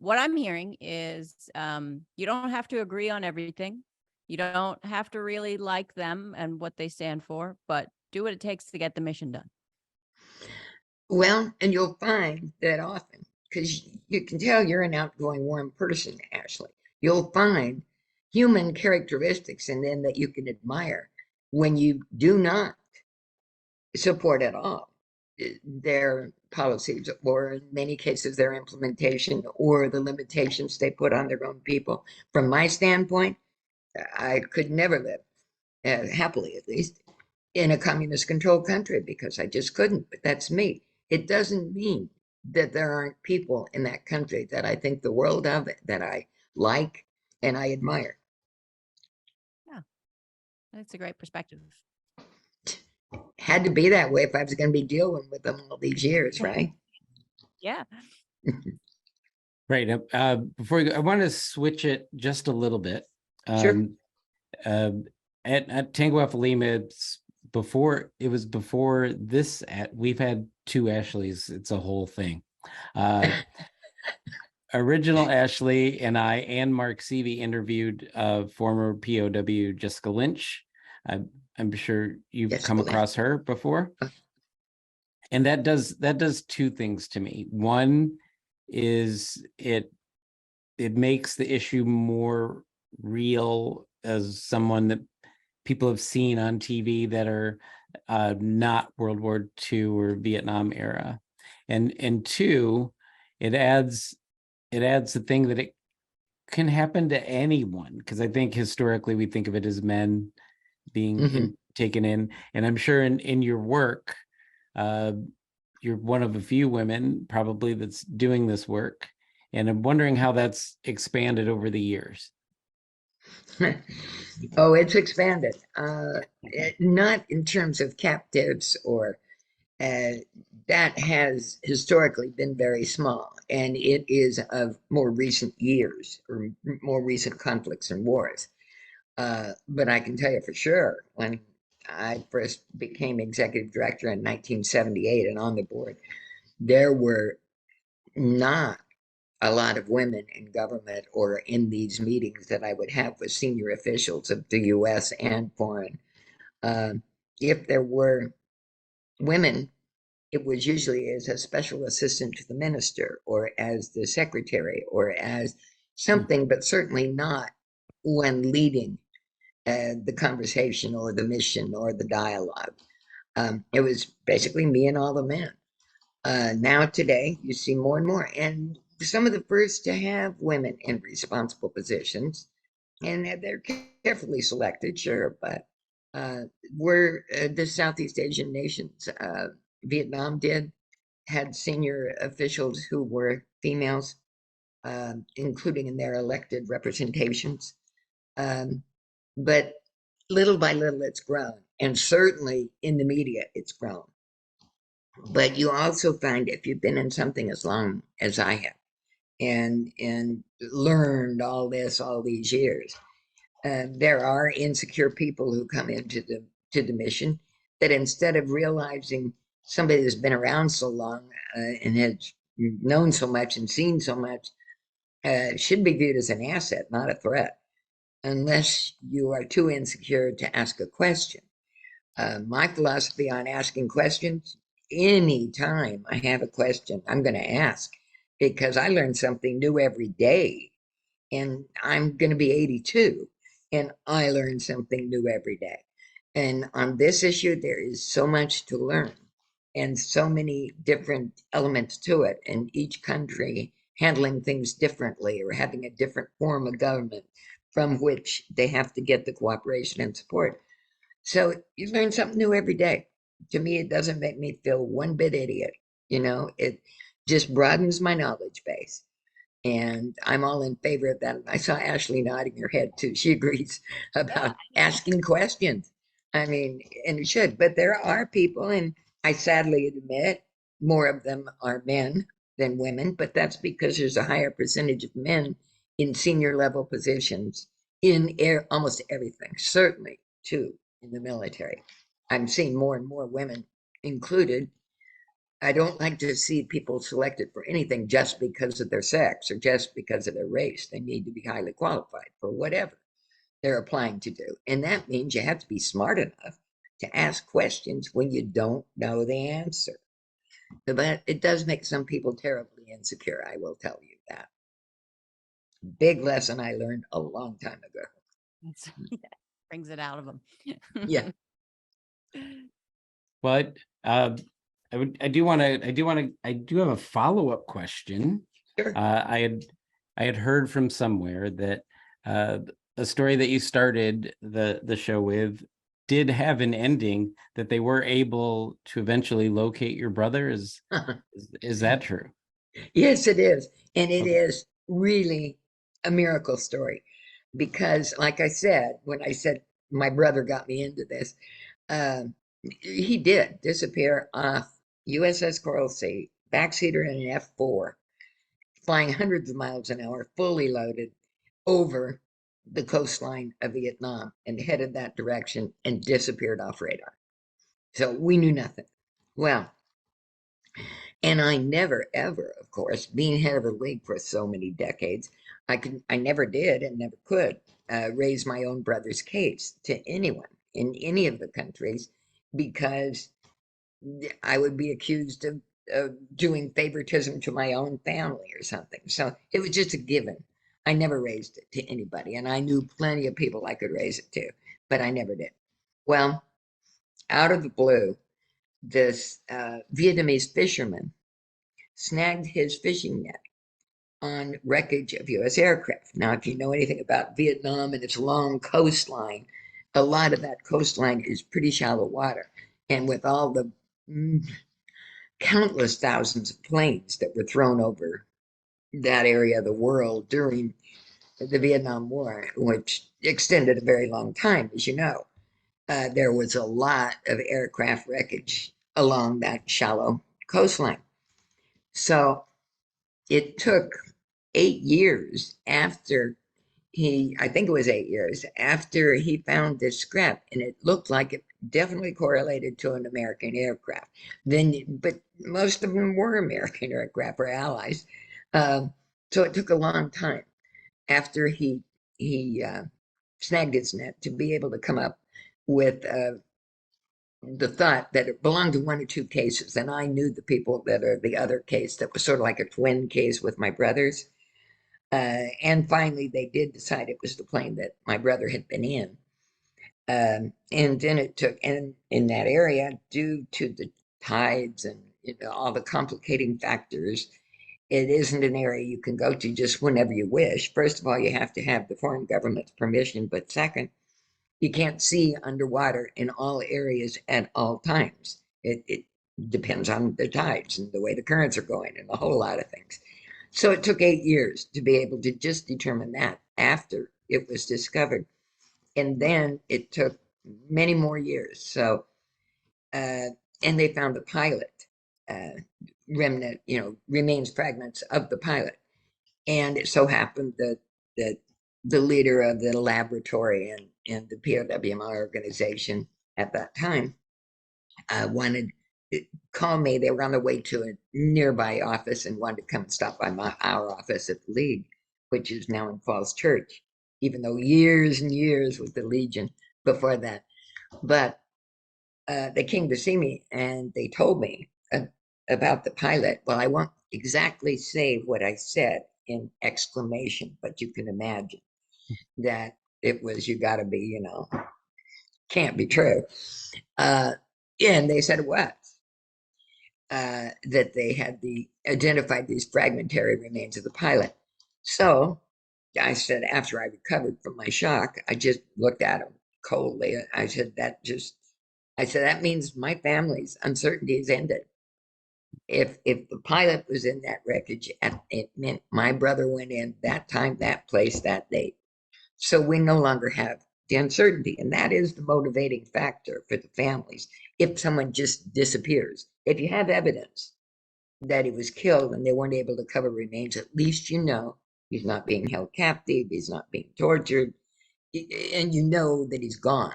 what I'm hearing is you don't have to agree on everything. You don't have to really like them and what they stand for, but do what it takes to get the mission done. Well, and you'll find that often, because you can tell you're an outgoing, warm person, Ashley. You'll find human characteristics in them that you can admire when you do not support at all their policies, or in many cases their implementation, or the limitations they put on their own people. From my standpoint, I could never live, happily at least, in a communist controlled country, because I just couldn't. But that's me. It doesn't mean that there aren't people in that country that I think the world of, that I like and I admire. Yeah, that's a great perspective. Had to be that way if I was going to be dealing with them all these years, right? Yeah. Right. Before you go, I want to switch it just a little bit. Sure. At Tango Alpha Lima, before this, we've had two Ashleys. It's a whole thing. Original Ashley and I and Mark Seavey interviewed former POW Jessica Lynch. I'm sure you've come across her before. And that does two things to me. One is it makes the issue more real as someone that people have seen on TV that are not World War II or Vietnam era. And two, it adds the thing that it can happen to anyone, because I think historically we think of it as men being taken in. And I'm sure in your work, you're one of a few women probably that's doing this work. And I'm wondering how that's expanded over the years. Oh, it's expanded. Not in terms of captives or that has historically been very small, and it is of more recent years or more recent conflicts and wars. But I can tell you for sure, when I first became executive director in 1978 and on the board, there were not a lot of women in government or in these meetings that I would have with senior officials of the US and foreign. If there were women, it was usually as a special assistant to the minister or as the secretary or as something, but certainly not when leading the conversation or the mission or the dialogue. It was basically me and all the men. Now today, you see more and more. And some of the first to have women in responsible positions, and they're carefully selected, sure, but were the Southeast Asian nations. Vietnam had senior officials who were females, including in their elected representations. But little by little, it's grown. And certainly in the media, it's grown. But you also find, if you've been in something as long as I have and learned all this all these years, there are insecure people who come into the mission that, instead of realizing somebody that's been around so long and has known so much and seen so much, should be viewed as an asset, not a threat, unless you are too insecure to ask a question. My philosophy on asking questions, anytime I have a question, I'm going to ask, because I learn something new every day and I'm going to be 82, and I learn something new every day. And on this issue, there is so much to learn and so many different elements to it, and each country handling things differently or having a different form of government from which they have to get the cooperation and support. So you learn something new every day. To me, it doesn't make me feel one bit idiot. It just broadens my knowledge base. And I'm all in favor of that. I saw Ashley nodding her head too. She agrees about asking questions. I mean, and it should, but there are people, and I sadly admit more of them are men than women, but that's because there's a higher percentage of men in senior level positions in almost everything, certainly too in the military. I'm seeing more and more women included. I don't like to see people selected for anything just because of their sex or just because of their race. They need to be highly qualified for whatever they're applying to do. And that means you have to be smart enough to ask questions when you don't know the answer. But it does make some people terribly insecure, I will tell you that. Big lesson I learned a long time ago. Brings it out of them. Yeah. But I do have a follow-up question. Sure. I had heard from somewhere that a story that you started the show with did have an ending, that they were able to eventually locate your brother. Is that true? Yes, it is. And it Okay. is really a miracle story because, like I said, when I said my brother got me into this, he did disappear off USS Coral Sea, backseater in an F4, flying hundreds of miles an hour, fully loaded, over the coastline of Vietnam and headed that direction and disappeared off radar. So we knew nothing. Well, and I never, ever, of course, being head of a league for so many decades, I never did and never could raise my own brother's case to anyone in any of the countries because I would be accused of doing favoritism to my own family or something. So it was just a given. I never raised it to anybody, and I knew plenty of people I could raise it to, but I never did. Well, out of the blue, this Vietnamese fisherman snagged his fishing net on wreckage of US aircraft. Now, if you know anything about Vietnam and its long coastline, a lot of that coastline is pretty shallow water. And with all the countless thousands of planes that were thrown over that area of the world during the Vietnam War, which extended a very long time, as you know, there was a lot of aircraft wreckage along that shallow coastline. So it took 8 years after I think it was 8 years after he found this scrap, and it looked like it definitely correlated to an American aircraft. But most of them were American aircraft or allies. So it took a long time after he snagged his net to be able to come up with the thought that it belonged to one or two cases. And I knew the people that are the other case that was sort of like a twin case with my brothers. And finally, they did decide it was the plane that my brother had been in. And then it took, and in that area, due to the tides and all the complicating factors, it isn't an area you can go to just whenever you wish. First of all, you have to have the foreign government's permission. But second, you can't see underwater in all areas at all times. It depends on the tides and the way the currents are going and a whole lot of things. So it took 8 years to be able to just determine that after it was discovered. And then it took many more years. So, and they found the pilot, remnant, remains fragments of the pilot. And it so happened that the leader of the laboratory and the POWMI organization at that time wanted to call me. They were on their way to a nearby office and wanted to come and stop by our office at the League, which is now in Falls Church, even though years and years with the Legion before that. But they came to see me and they told me about the pilot. Well, I won't exactly say what I said, in exclamation, but you can imagine that it was, you got to be, you know, can't be true. And they said it was. That they had identified these fragmentary remains of the pilot. So I said, after I recovered from my shock, I just looked at him coldly. I said, that means my family's uncertainty is ended. If the pilot was in that wreckage, it meant my brother went in that time, that place, that date. So we no longer have the uncertainty. And that is the motivating factor for the families. If someone just disappears, if you have evidence that he was killed and they weren't able to cover remains, at least you know he's not being held captive, he's not being tortured, and you know that he's gone,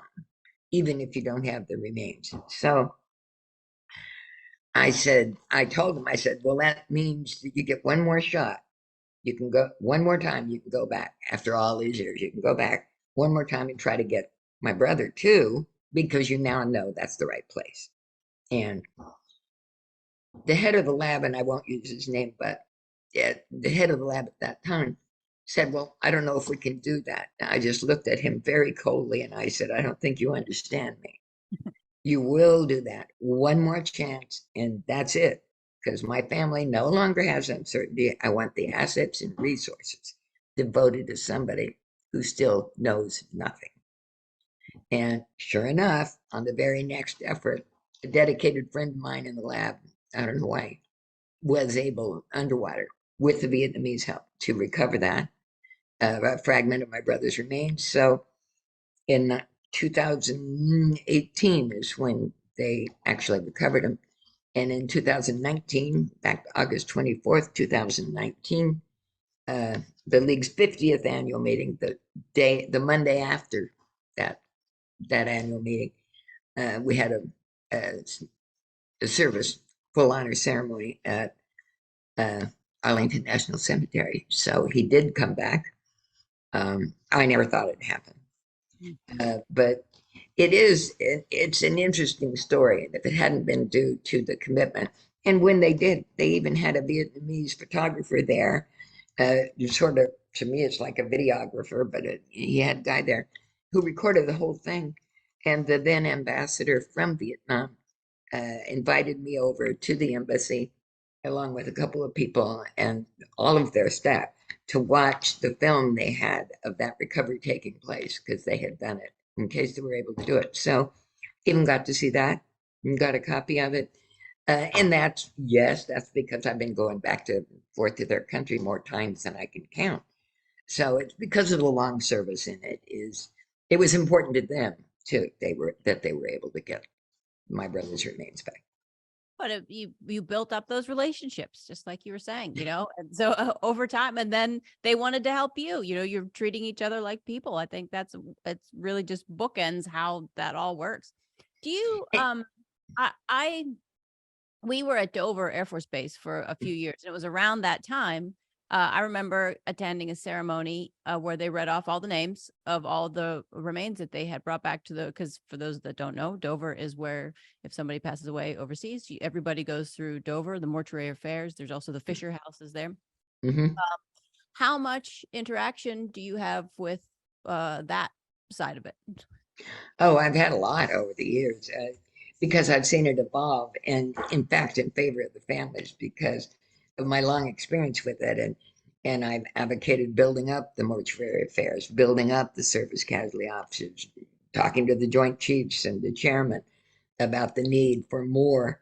even if you don't have the remains. So I told him, I said, well, that means that you get one more shot. You can go one more time, you can go back after all these years, you can go back one more time and try to get my brother too, because you now know that's the right place. And the head of the lab, and I won't use his name, but the head of the lab at that time said, well, I don't know if we can do that. I just looked at him very coldly and I said, I don't think you understand me. You will do that one more chance and that's it. Because my family no longer has uncertainty. I want the assets and resources devoted to somebody who still knows nothing. And sure enough, on the very next effort, a dedicated friend of mine in the lab out in Hawaii was able, underwater, with the Vietnamese help, to recover that a fragment of my brother's remains. So in 2018 is when they actually recovered him. And in 2019, back August 24th, 2019, the League's 50th annual meeting, the Monday after that annual meeting, we had a service, full honor ceremony at Arlington National Cemetery. So he did come back. I never thought it'd happen. But it's an interesting story. And if it hadn't been due to the commitment, and when they did, they even had a Vietnamese photographer there. Sort of, to me, it's like a videographer, but he had a guy there who recorded the whole thing. And the then ambassador from Vietnam invited me over to the embassy, along with a couple of people and all of their staff, to watch the film they had of that recovery taking place, because they had done it in case they were able to do it. So even got to see that and got a copy of it. And that's because I've been going back to forth to their country more times than I can count. So it's because of the long service in it. It was important to them too. They were able to get my brother's remains back. But you built up those relationships, just like you were saying, and so over time, and then they wanted to help you. You're treating each other like people. I think it's really just bookends how that all works. Do you? We were at Dover Air Force Base for a few years, and it was around that time. I remember attending a ceremony where they read off all the names of all the remains that they had brought back because for those that don't know, Dover is where if somebody passes away overseas, everybody goes through Dover, the mortuary affairs. There's also the Fisher houses there. Mm-hmm. How much interaction do you have with that side of it? Oh, I've had a lot over the years because I've seen it evolve, and in fact, in favor of the families because of my long experience with it. And I've advocated building up the mortuary affairs, building up the service casualty officers, talking to the Joint Chiefs and the chairman about the need for more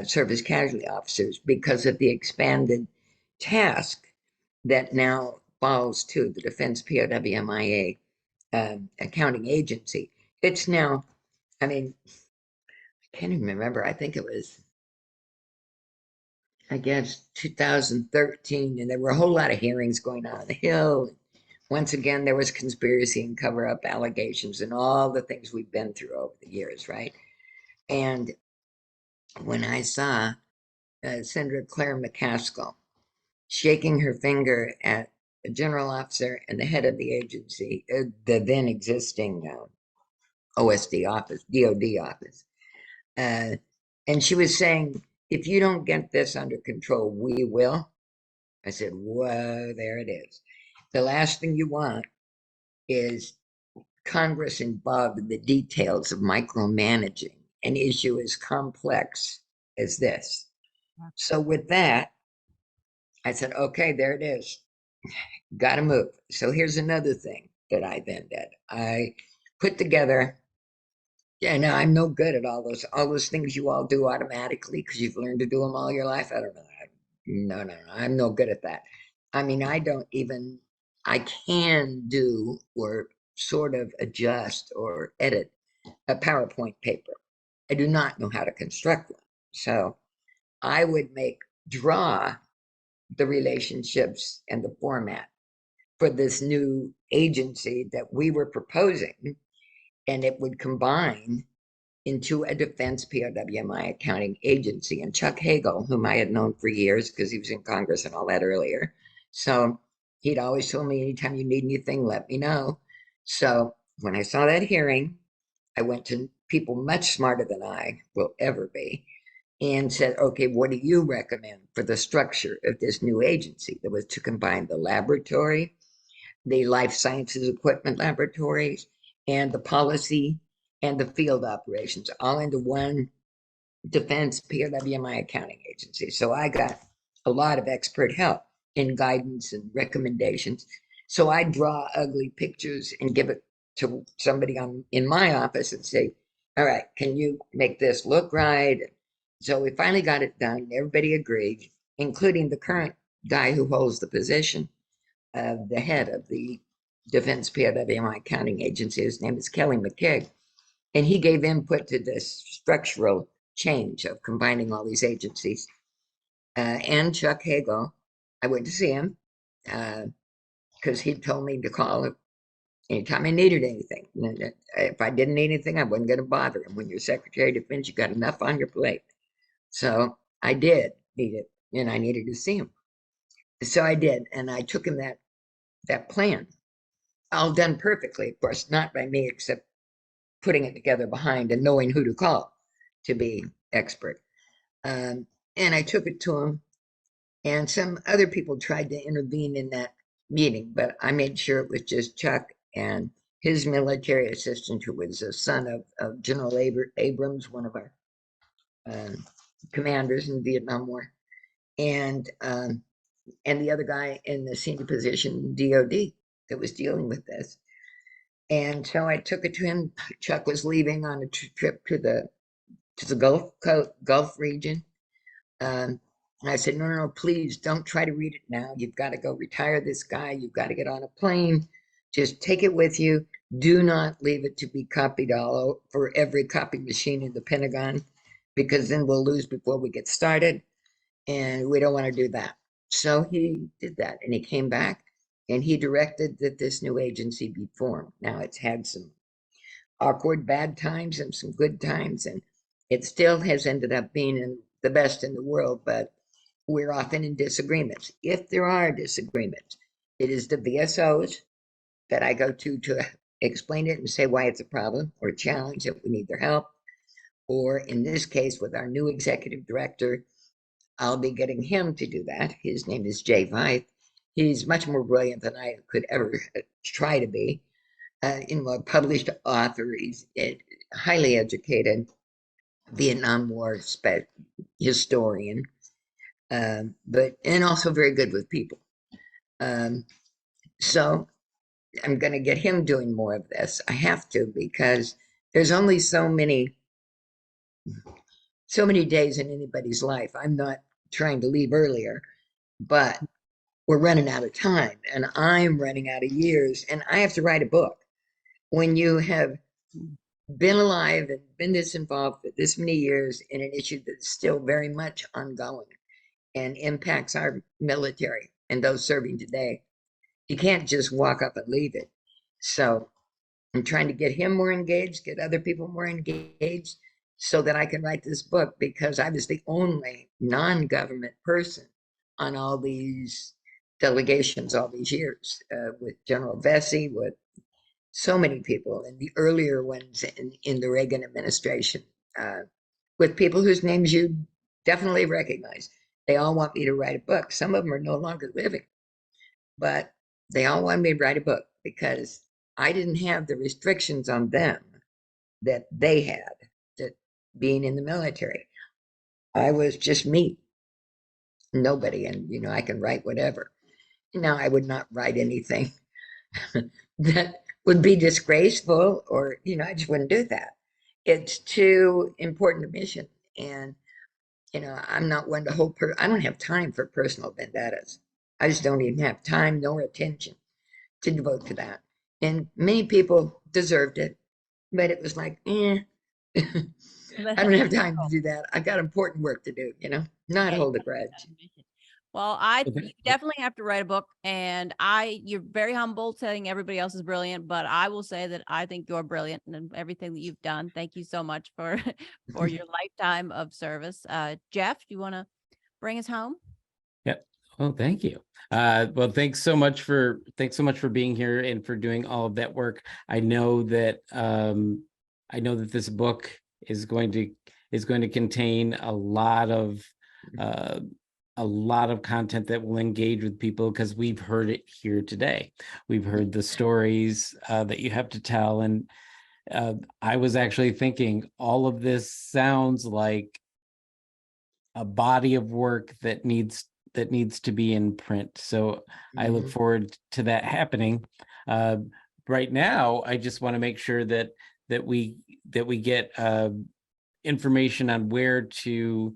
service casualty officers because of the expanded task that now falls to the Defense POW MIA accounting agency. It's now, I can't even remember. I think it was, 2013, and there were a whole lot of hearings going on the Hill. Once again, there was conspiracy and cover-up allegations and all the things we've been through over the years, right? And when I saw Senator Claire McCaskill shaking her finger at a general officer and the head of the agency, the then existing OSD office, DOD office, and she was saying, if you don't get this under control, we will. I said, whoa, there it is. The last thing you want is Congress involved in the details of micromanaging an issue as complex as this. So with that, I said, okay, there it is. Got to move. So here's another thing that I then did. I put together, yeah, no, I'm no good at all those things you all do automatically because you've learned to do them all your life. I don't know. No, I'm no good at that. I mean, I can do or sort of adjust or edit a PowerPoint paper. I do not know how to construct one. So I would draw the relationships and the format for this new agency that we were proposing, and it would combine into a defense POWMI accounting agency. And Chuck Hagel, whom I had known for years because he was in Congress and all that earlier. So he'd always told me, anytime you need anything, let me know. So when I saw that hearing, I went to people much smarter than I will ever be and said, okay, what do you recommend for the structure of this new agency that was to combine the laboratory, the life sciences equipment laboratories, and the policy and the field operations all into one defense POWMI accounting agency. So I got a lot of expert help in guidance and recommendations. So I draw ugly pictures and give it to somebody in my office and say, all right, can you make this look right? So we finally got it done. Everybody agreed, including the current guy who holds the position of the head of the Defense POWMI accounting agency. His name is Kelly McKeag. And he gave input to this structural change of combining all these agencies. And Chuck Hagel, I went to see him because he told me to call anytime I needed anything. And if I didn't need anything, I wasn't going to bother him. When you're Secretary of Defense, you got enough on your plate. So I did need it, and I needed to see him. So I did, and I took him that plan, all done perfectly, of course, not by me, except putting it together behind and knowing who to call to be expert. And I took it to him, and some other people tried to intervene in that meeting, but I made sure it was just Chuck and his military assistant, who was a son of General Abrams, one of our commanders in the Vietnam War, and the other guy in the senior position in DOD that was dealing with this. And so I took it to him. Chuck was leaving on a trip to the Gulf region. And I said, no, please don't try to read it now. You've got to go retire this guy. You've got to get on a plane. Just take it with you. Do not leave it to be copied all over every copy machine in the Pentagon, because then we'll lose before we get started. And we don't want to do that. So he did that, and he came back and he directed that this new agency be formed. Now it's had some awkward bad times and some good times, and it still has ended up being the best in the world, but we're often in disagreements. If there are disagreements, it is the VSOs that I go to explain it and say why it's a problem or challenge that we need their help. Or in this case, with our new executive director, I'll be getting him to do that. His name is Jay Veith. He's much more brilliant than I could ever try to be. A published author. He's highly educated Vietnam War historian, but also very good with people. So I'm going to get him doing more of this. I have to, because there's only so many days in anybody's life. I'm not trying to leave earlier, but we're running out of time, and I'm running out of years, and I have to write a book. When you have been alive and been this involved for this many years in an issue that's still very much ongoing and impacts our military and those serving today, you can't just walk up and leave it. So I'm trying to get him more engaged, get other people more engaged, so that I can write this book, because I was the only non-government person on all these delegations all these years, with General Vesey, with so many people, and the earlier ones in the Reagan administration, with people whose names you definitely recognize. They all want me to write a book. Some of them are no longer living, but they all want me to write a book because I didn't have the restrictions on them that they had, that being in the military. I was just me, nobody, and I can write whatever. Now, I would not write anything that would be disgraceful, or I just wouldn't do that. It's too important a mission, and I'm not one to hold. I don't have time for personal vendettas. I just don't even have time nor attention to devote to that. And many people deserved it, but it was like, I don't have time to do that. I've got important work to do, not Yeah, hold a you grudge. got a mission. Well, you definitely have to write a book, and you're very humble saying everybody else is brilliant, but I will say that I think you're brilliant in everything that you've done. Thank you so much for for your lifetime of service. Jeff, do you want to bring us home? Yep. Well, thank you. Well, thanks so much for being here and for doing all of that work. I know that this book is going to contain a lot of content that will engage with people, because we've heard it here today. We've heard the stories that you have to tell, and I was actually thinking all of this sounds like a body of work that needs to be in print. So I look forward to that happening. Right now, I just want to make sure that we get information on where to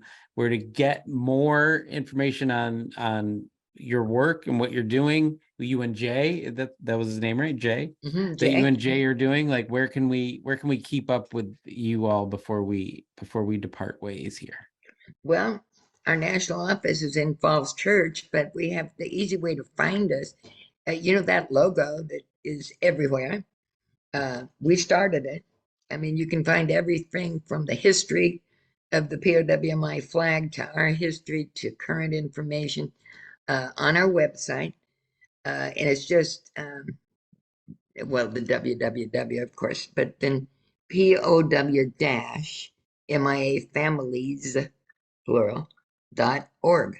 get more information on your work and what you're doing. You and Jay, that was his name, right? Jay. That you and Jay are doing. Like, where can we keep up with you all before we depart ways here? Well, our national office is in Falls Church, but we have the easy way to find us. That logo that is everywhere. We started it. I mean, you can find everything from the history of the POWMI flag to our history to current information on our website. And it's just, the www, of course, but then POW-MIA families, plural, .org.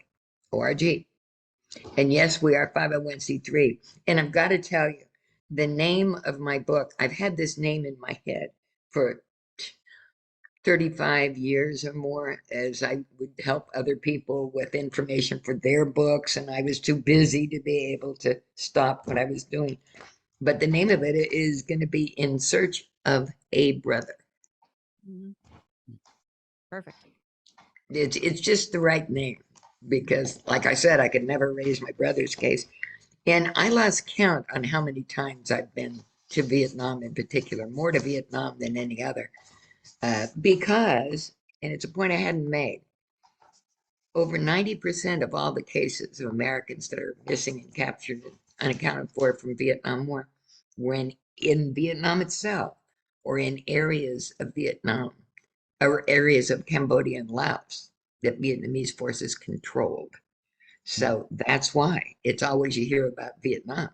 And yes, we are 501c3. And I've got to tell you, the name of my book, I've had this name in my head for 35 years or more, as I would help other people with information for their books, and I was too busy to be able to stop what I was doing. But the name of it is going to be In Search of a Brother. Perfect. It's just the right name, because, like I said, I could never raise my brother's case. And I lost count on how many times I've been to Vietnam in particular, more to Vietnam than any other. Because, and it's a point I hadn't made, over 90% of all the cases of Americans that are missing and captured and unaccounted for from Vietnam War were in Vietnam itself, or in areas of Vietnam, or areas of Cambodia and Laos that Vietnamese forces controlled. So that's why it's always you hear about Vietnam.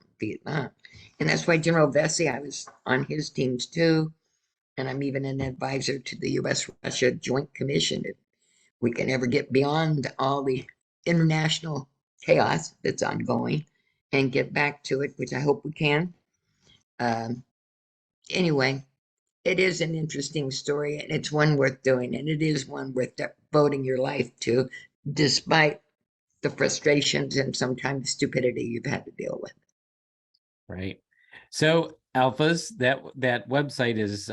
And that's why General Vesey, I was on his teams too. And I'm even an advisor to the U.S.-Russia Joint Commission. If we can ever get beyond all the international chaos that's ongoing and get back to it, which I hope we can. Anyway, it is an interesting story, and it's one worth doing, and it is one worth devoting your life to, despite the frustrations and sometimes stupidity you've had to deal with. Right. So Alphas, that website is,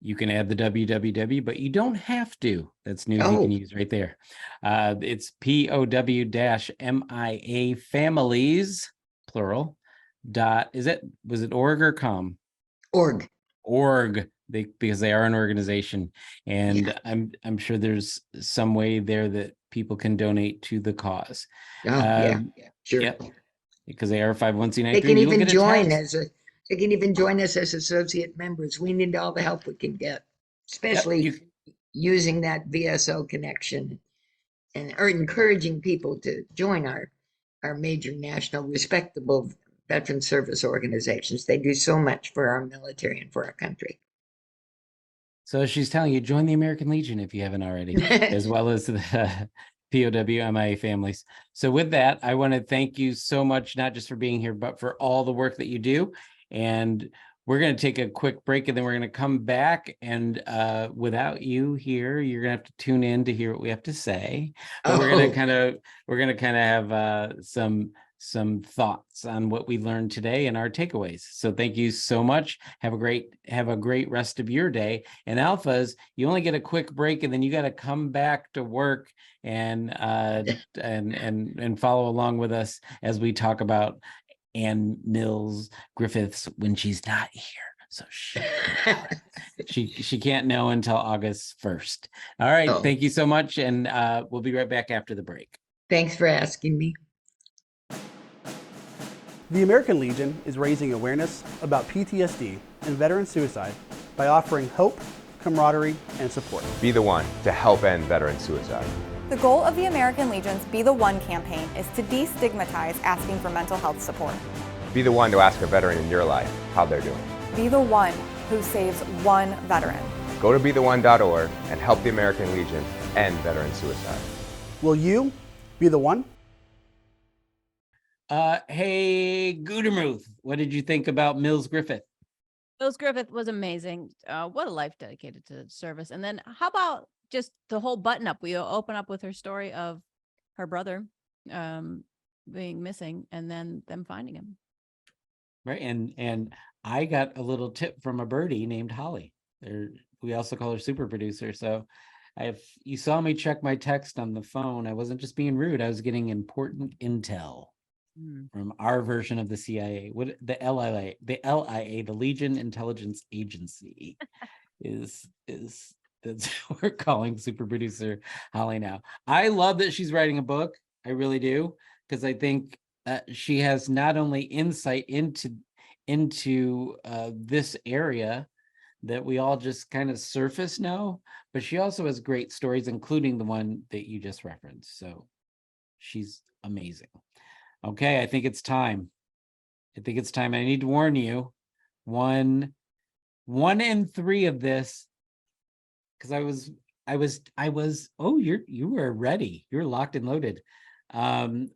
you can add the www, but you don't have to. That's news you can use right there. It's POW-MIA families, plural, was it org or com? Org, because they are an organization. And yeah. I'm sure there's some way there that people can donate to the cause. Yeah, sure. Yep. Because they are 501c3. They can even join us as associate members. We need all the help we can get, especially using that VSO connection or encouraging people to join our major national respectable veteran service organizations. They do so much for our military and for our country. So she's telling you, join the American Legion if you haven't already, as well as the POW MIA families. So with that, I want to thank you so much, not just for being here, but for all the work that you do. And we're going to take a quick break, and then we're going to come back. And without you here, you're going to have to tune in to hear what we have to say. But we're going to kind of have some thoughts on what we learned today and our takeaways. So thank you so much. Have a great rest of your day. And Alphas, you only get a quick break, and then you got to come back to work and follow along with us as we talk about Ann Mills-Griffiths when she's not here. So she can't know until August 1st. All right. Oh. Thank you so much. And we'll be right back after the break. Thanks for asking me. The American Legion is raising awareness about PTSD and veteran suicide by offering hope, camaraderie, and support. Be the one to help end veteran suicide. The goal of the American Legion's Be the One campaign is to destigmatize asking for mental health support. Be the one to ask a veteran in your life how they're doing. Be the one who saves one veteran. Go to betheone.org and help the American Legion end veteran suicide. Will you be the one? Hey, Gudermuth, what did you think about Mills-Griffith? Mills-Griffith was amazing. What a life dedicated to service. And then how about just the whole button up? We open up with her story of her brother being missing and then them finding him. Right. And I got a little tip from a birdie named Holly. We also call her super producer. So you saw me check my text on the phone. I wasn't just being rude. I was getting important intel from our version of the CIA. What the LIA, the Legion Intelligence Agency is that's what we're calling super producer Holly now. I love that she's writing a book. I really do, because I think she has not only insight into this area that we all just kind of surface know, but she also has great stories, including the one that you just referenced. So she's amazing. Okay, I think it's time. I need to warn you, one in three of this, because I was. Oh, you were ready. You're locked and loaded. I'm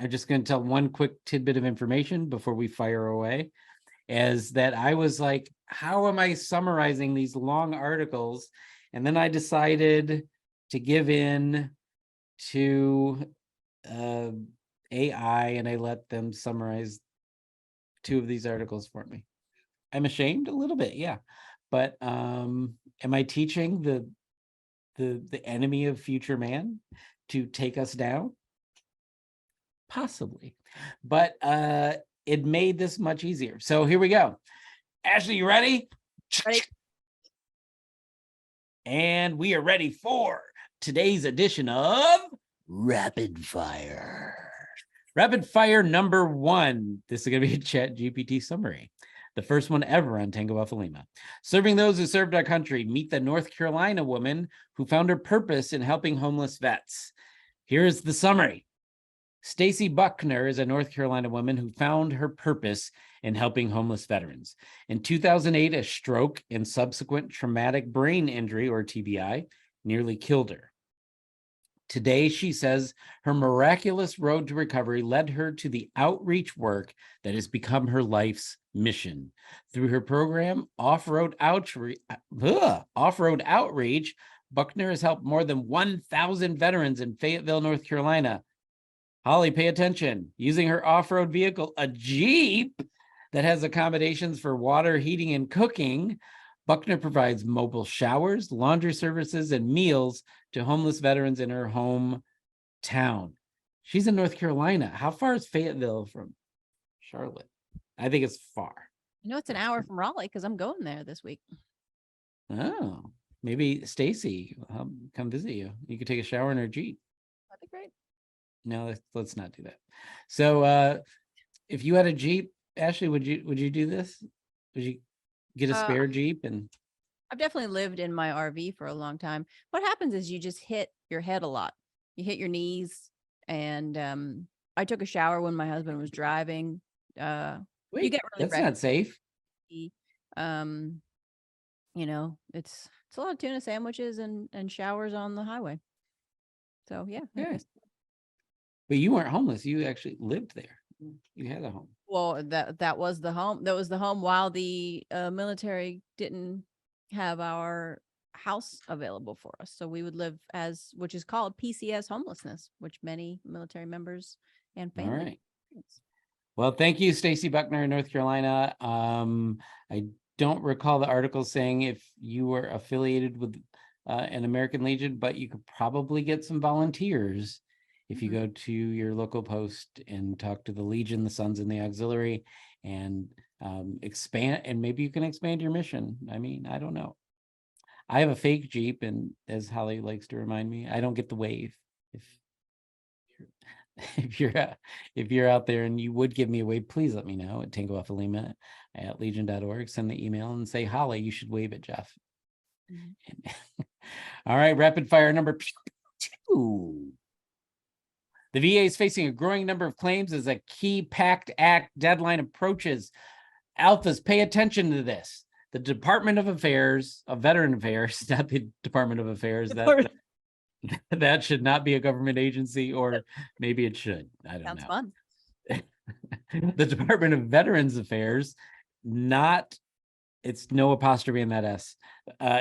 just going to tell one quick tidbit of information before we fire away, is that I was like, how am I summarizing these long articles? And then I decided to give in to AI, and I let them summarize 2 of these articles for me. I'm ashamed a little bit, yeah. But am I teaching the enemy of future man to take us down? Possibly. But it made this much easier. So here we go. Ashley, you ready? Ready. And we are ready for today's edition of Rapid Fire. Rapid Fire number 1. This is going to be a ChatGPT summary. The first one ever on Tango Alpha Lima. Serving those who served our country. Meet the North Carolina woman who found her purpose in helping homeless vets. Here's the summary. Stacy Buckner is a North Carolina woman who found her purpose in helping homeless veterans. In 2008, a stroke and subsequent traumatic brain injury, or TBI, nearly killed her. Today, she says her miraculous road to recovery led her to the outreach work that has become her life's mission. Through her program, Off-Road Outreach, Buckner has helped more than 1,000 veterans in Fayetteville, North Carolina. Holly, pay attention. Using her off-road vehicle, a Jeep that has accommodations for water, heating, and cooking, Buckner provides mobile showers, laundry services, and meals to homeless veterans in her hometown. She's in North Carolina. How far is Fayetteville from Charlotte? I think it's far. I know it's an hour from Raleigh because I'm going there this week. Oh, maybe Stacy will come visit you. You could take a shower in her Jeep. That'd be great. No, let's not do that. So if you had a Jeep, Ashley, would you do this? Would you get a spare Jeep? And I've definitely lived in my RV for a long time. What happens is you just hit your head a lot. You hit your knees. And I took a shower when my husband was driving. Wait, you get really that's not safe. you know, it's a lot of tuna sandwiches and showers on the highway. So yeah. Yeah. But you weren't homeless. You actually lived there. You had a home. Well, that was the home. That was the home while the military didn't have our house available for us. So we would live which is called PCS homelessness, which many military members and All families. right. Well, thank you, Stacy Buckner in North Carolina. I don't recall the article saying if you were affiliated with an American Legion, but you could probably get some volunteers if you go to your local post and talk to the Legion, the Sons, and the Auxiliary, and expand, and maybe you can expand your mission. I mean, I don't know. I have a fake Jeep, and as Holly likes to remind me, I don't get the wave. If you're out there and you would give me a wave, please let me know at Tango Alpha Lima at legion.org. Send the email and say, Holly, you should wave at Jeff. All right, rapid fire number 2. The VA is facing a growing number of claims as a key PACT Act deadline approaches. Alphas, pay attention to this. The Department of Veteran Affairs, not the Department of Affairs, that should not be a government agency, or maybe it should. I don't know. Sounds fun. The Department of Veterans Affairs, it's no apostrophe in that S,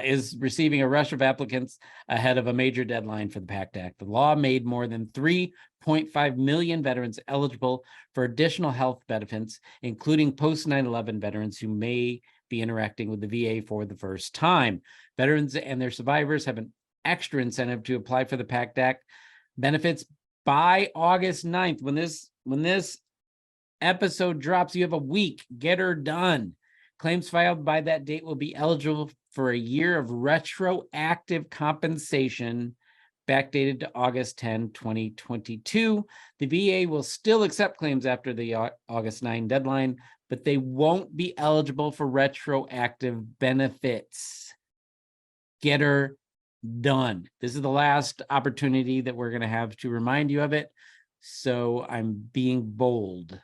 is receiving a rush of applicants ahead of a major deadline for the PACT Act. The law made more than 3.5 million veterans eligible for additional health benefits, including post 9/11 veterans who may be interacting with the VA for the first time. Veterans and their survivors have an extra incentive to apply for the PACT Act benefits by August 9th. When this episode drops, you have a week. Get her done. Claims filed by that date will be eligible for a year of retroactive compensation backdated to August 10, 2022. The VA will still accept claims after the August 9 deadline, but they won't be eligible for retroactive benefits. Get her done. This is the last opportunity that we're going to have to remind you of it. So I'm being bold.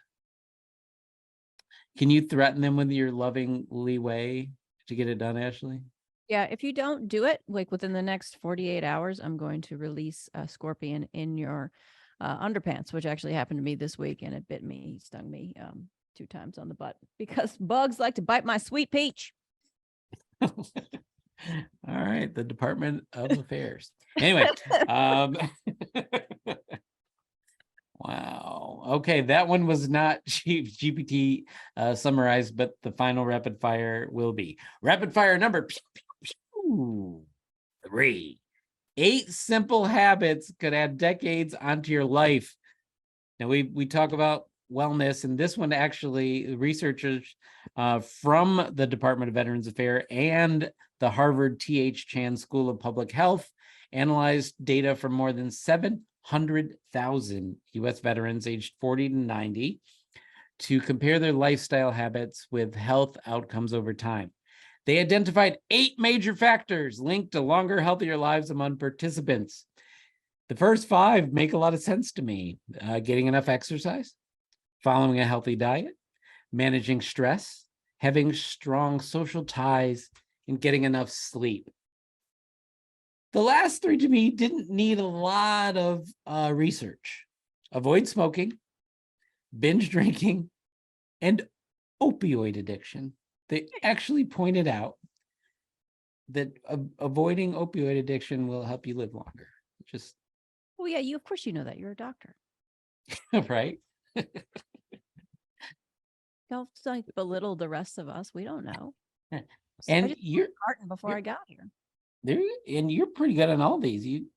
Can you threaten them with your loving leeway to get it done, Ashley? Yeah, if you don't do it, like within the next 48 hours, I'm going to release a scorpion in your underpants, which actually happened to me this week, and it bit me, stung me 2 times on the butt because bugs like to bite my sweet peach. All right, the Department of Affairs. Anyway, wow. Okay, that one was not GPT summarized, but the final rapid fire will be. Rapid fire number 3. 8 simple habits could add decades onto your life. Now we talk about wellness, and this one actually, researchers from the Department of Veterans Affairs and the Harvard T.H. Chan School of Public Health analyzed data from more than 700,000 U.S. veterans aged 40 to 90 to compare their lifestyle habits with health outcomes over time. They identified 8 major factors linked to longer, healthier lives among participants. The first 5 make a lot of sense to me. Getting enough exercise, following a healthy diet, managing stress, having strong social ties, and getting enough sleep. The last 3 to me didn't need a lot of research. Avoid smoking, binge drinking, and opioid addiction. They actually pointed out that avoiding opioid addiction will help you live longer. Just, well, yeah, of course you know that. You're a doctor. right? Don't like belittle the rest of us. We don't know. And you're carton before I got here. And you're pretty good on all these. You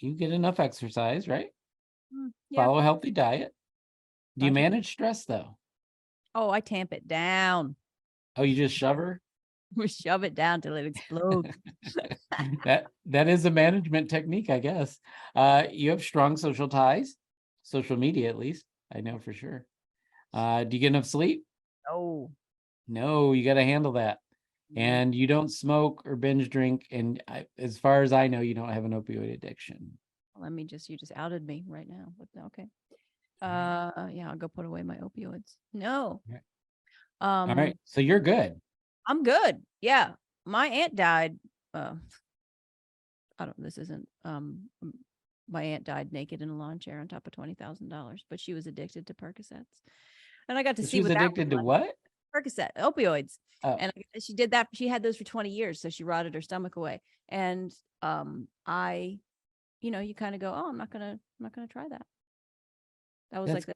get enough exercise, right? Yeah. Follow a healthy diet. Do you manage stress though? Oh, I tamp it down. Oh, you just shove her? We shove it down till it explodes. That is a management technique, I guess. You have strong social ties, social media at least. I know for sure. Do you get enough sleep? No, you got to handle that. And you don't smoke or binge drink. And as far as I know, you don't have an opioid addiction. You just outed me right now. But okay. Yeah, I'll go put away my opioids. No. Okay. All right. So you're good. I'm good. Yeah. My aunt died I don't, this isn't, my aunt died naked in a lawn chair on top of $20,000, but she was addicted to Percocets. And I got to see She was what that addicted to like. what? Percocet, opioids. Oh. And she did that. She had those for 20 years. So she rotted her stomach away. And I, you kind of go, oh, I'm not gonna try that. That was That's- like that.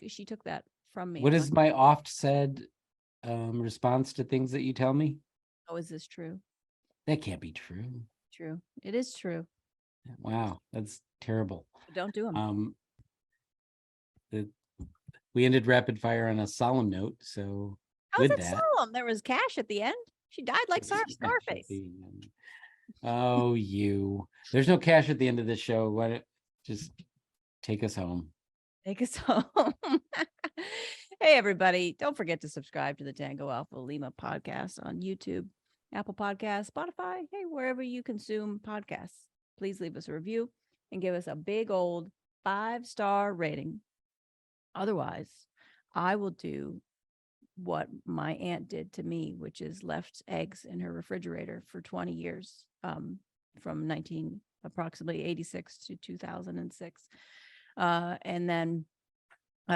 She took that from me. What I'm is like, my oft said response to things that you tell me? oh, is this true? That can't be true. True. It is true. Wow, that's terrible. Don't do them. We ended rapid fire on a solemn note, so How's with that that, solemn? There was cash at the end. She died like Scarface. Oh, there's no cash at the end of this show. Why don't just take us home? Take us home. Hey, everybody. Don't forget to subscribe to the Tango Alpha Lima podcast on YouTube, Apple Podcasts, Spotify. Hey, wherever you consume podcasts, please leave us a review and give us a big old 5-star rating. Otherwise, I will do what my aunt did to me, which is left eggs in her refrigerator for 20 years, from approximately 86 to 2006. And then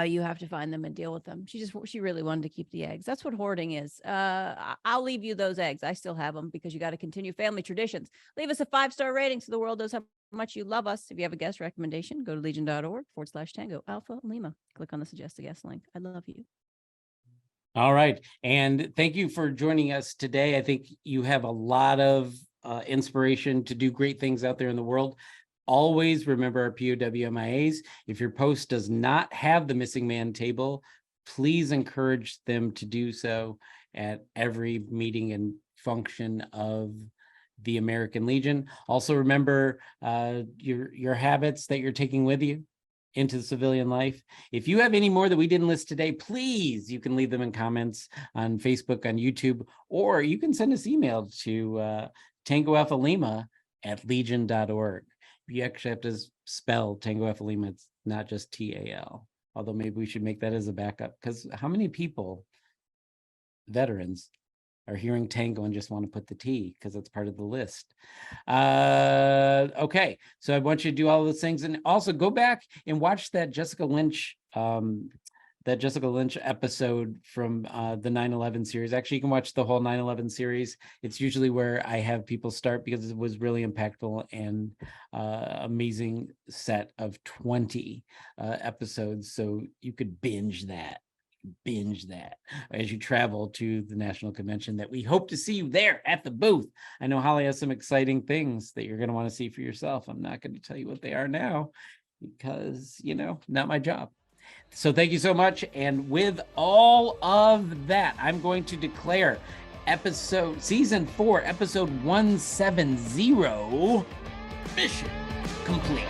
you have to find them and deal with them. She really wanted to keep the eggs. That's what hoarding is. I'll leave you those eggs. I still have them because you got to continue family traditions. Leave us a 5-star rating so the world knows how much you love us. If you have a guest recommendation, go to legion.org/Tango Alpha Lima. Click on the suggest a guest link. I love you. All right. And thank you for joining us today. I think you have a lot of inspiration to do great things out there in the world. Always remember our POW MIAs. If your post does not have the missing man table, please encourage them to do so at every meeting and function of the American Legion. Also remember your habits that you're taking with you into the civilian life. If you have any more that we didn't list today, please, you can leave them in comments on Facebook, on YouTube, or you can send us email to tangoalphalima@legion.org. You actually have to spell Tango Alpha Lima. It's not just TAL, although maybe we should make that as a backup, because how many people, veterans, are hearing Tango and just want to put the T because it's part of the list. Okay, so I want you to do all those things, and also go back and watch that Jessica Lynch episode from the 9/11 series. Actually, you can watch the whole 9/11 series. It's usually where I have people start because it was really impactful and amazing set of 20 episodes. So you could binge that as you travel to the national convention that we hope to see you there at the booth. I know Holly has some exciting things that you're going to want to see for yourself. I'm not going to tell you what they are now because, not my job. So thank you so much. And with all of that, I'm going to declare season 4, episode 170, mission complete.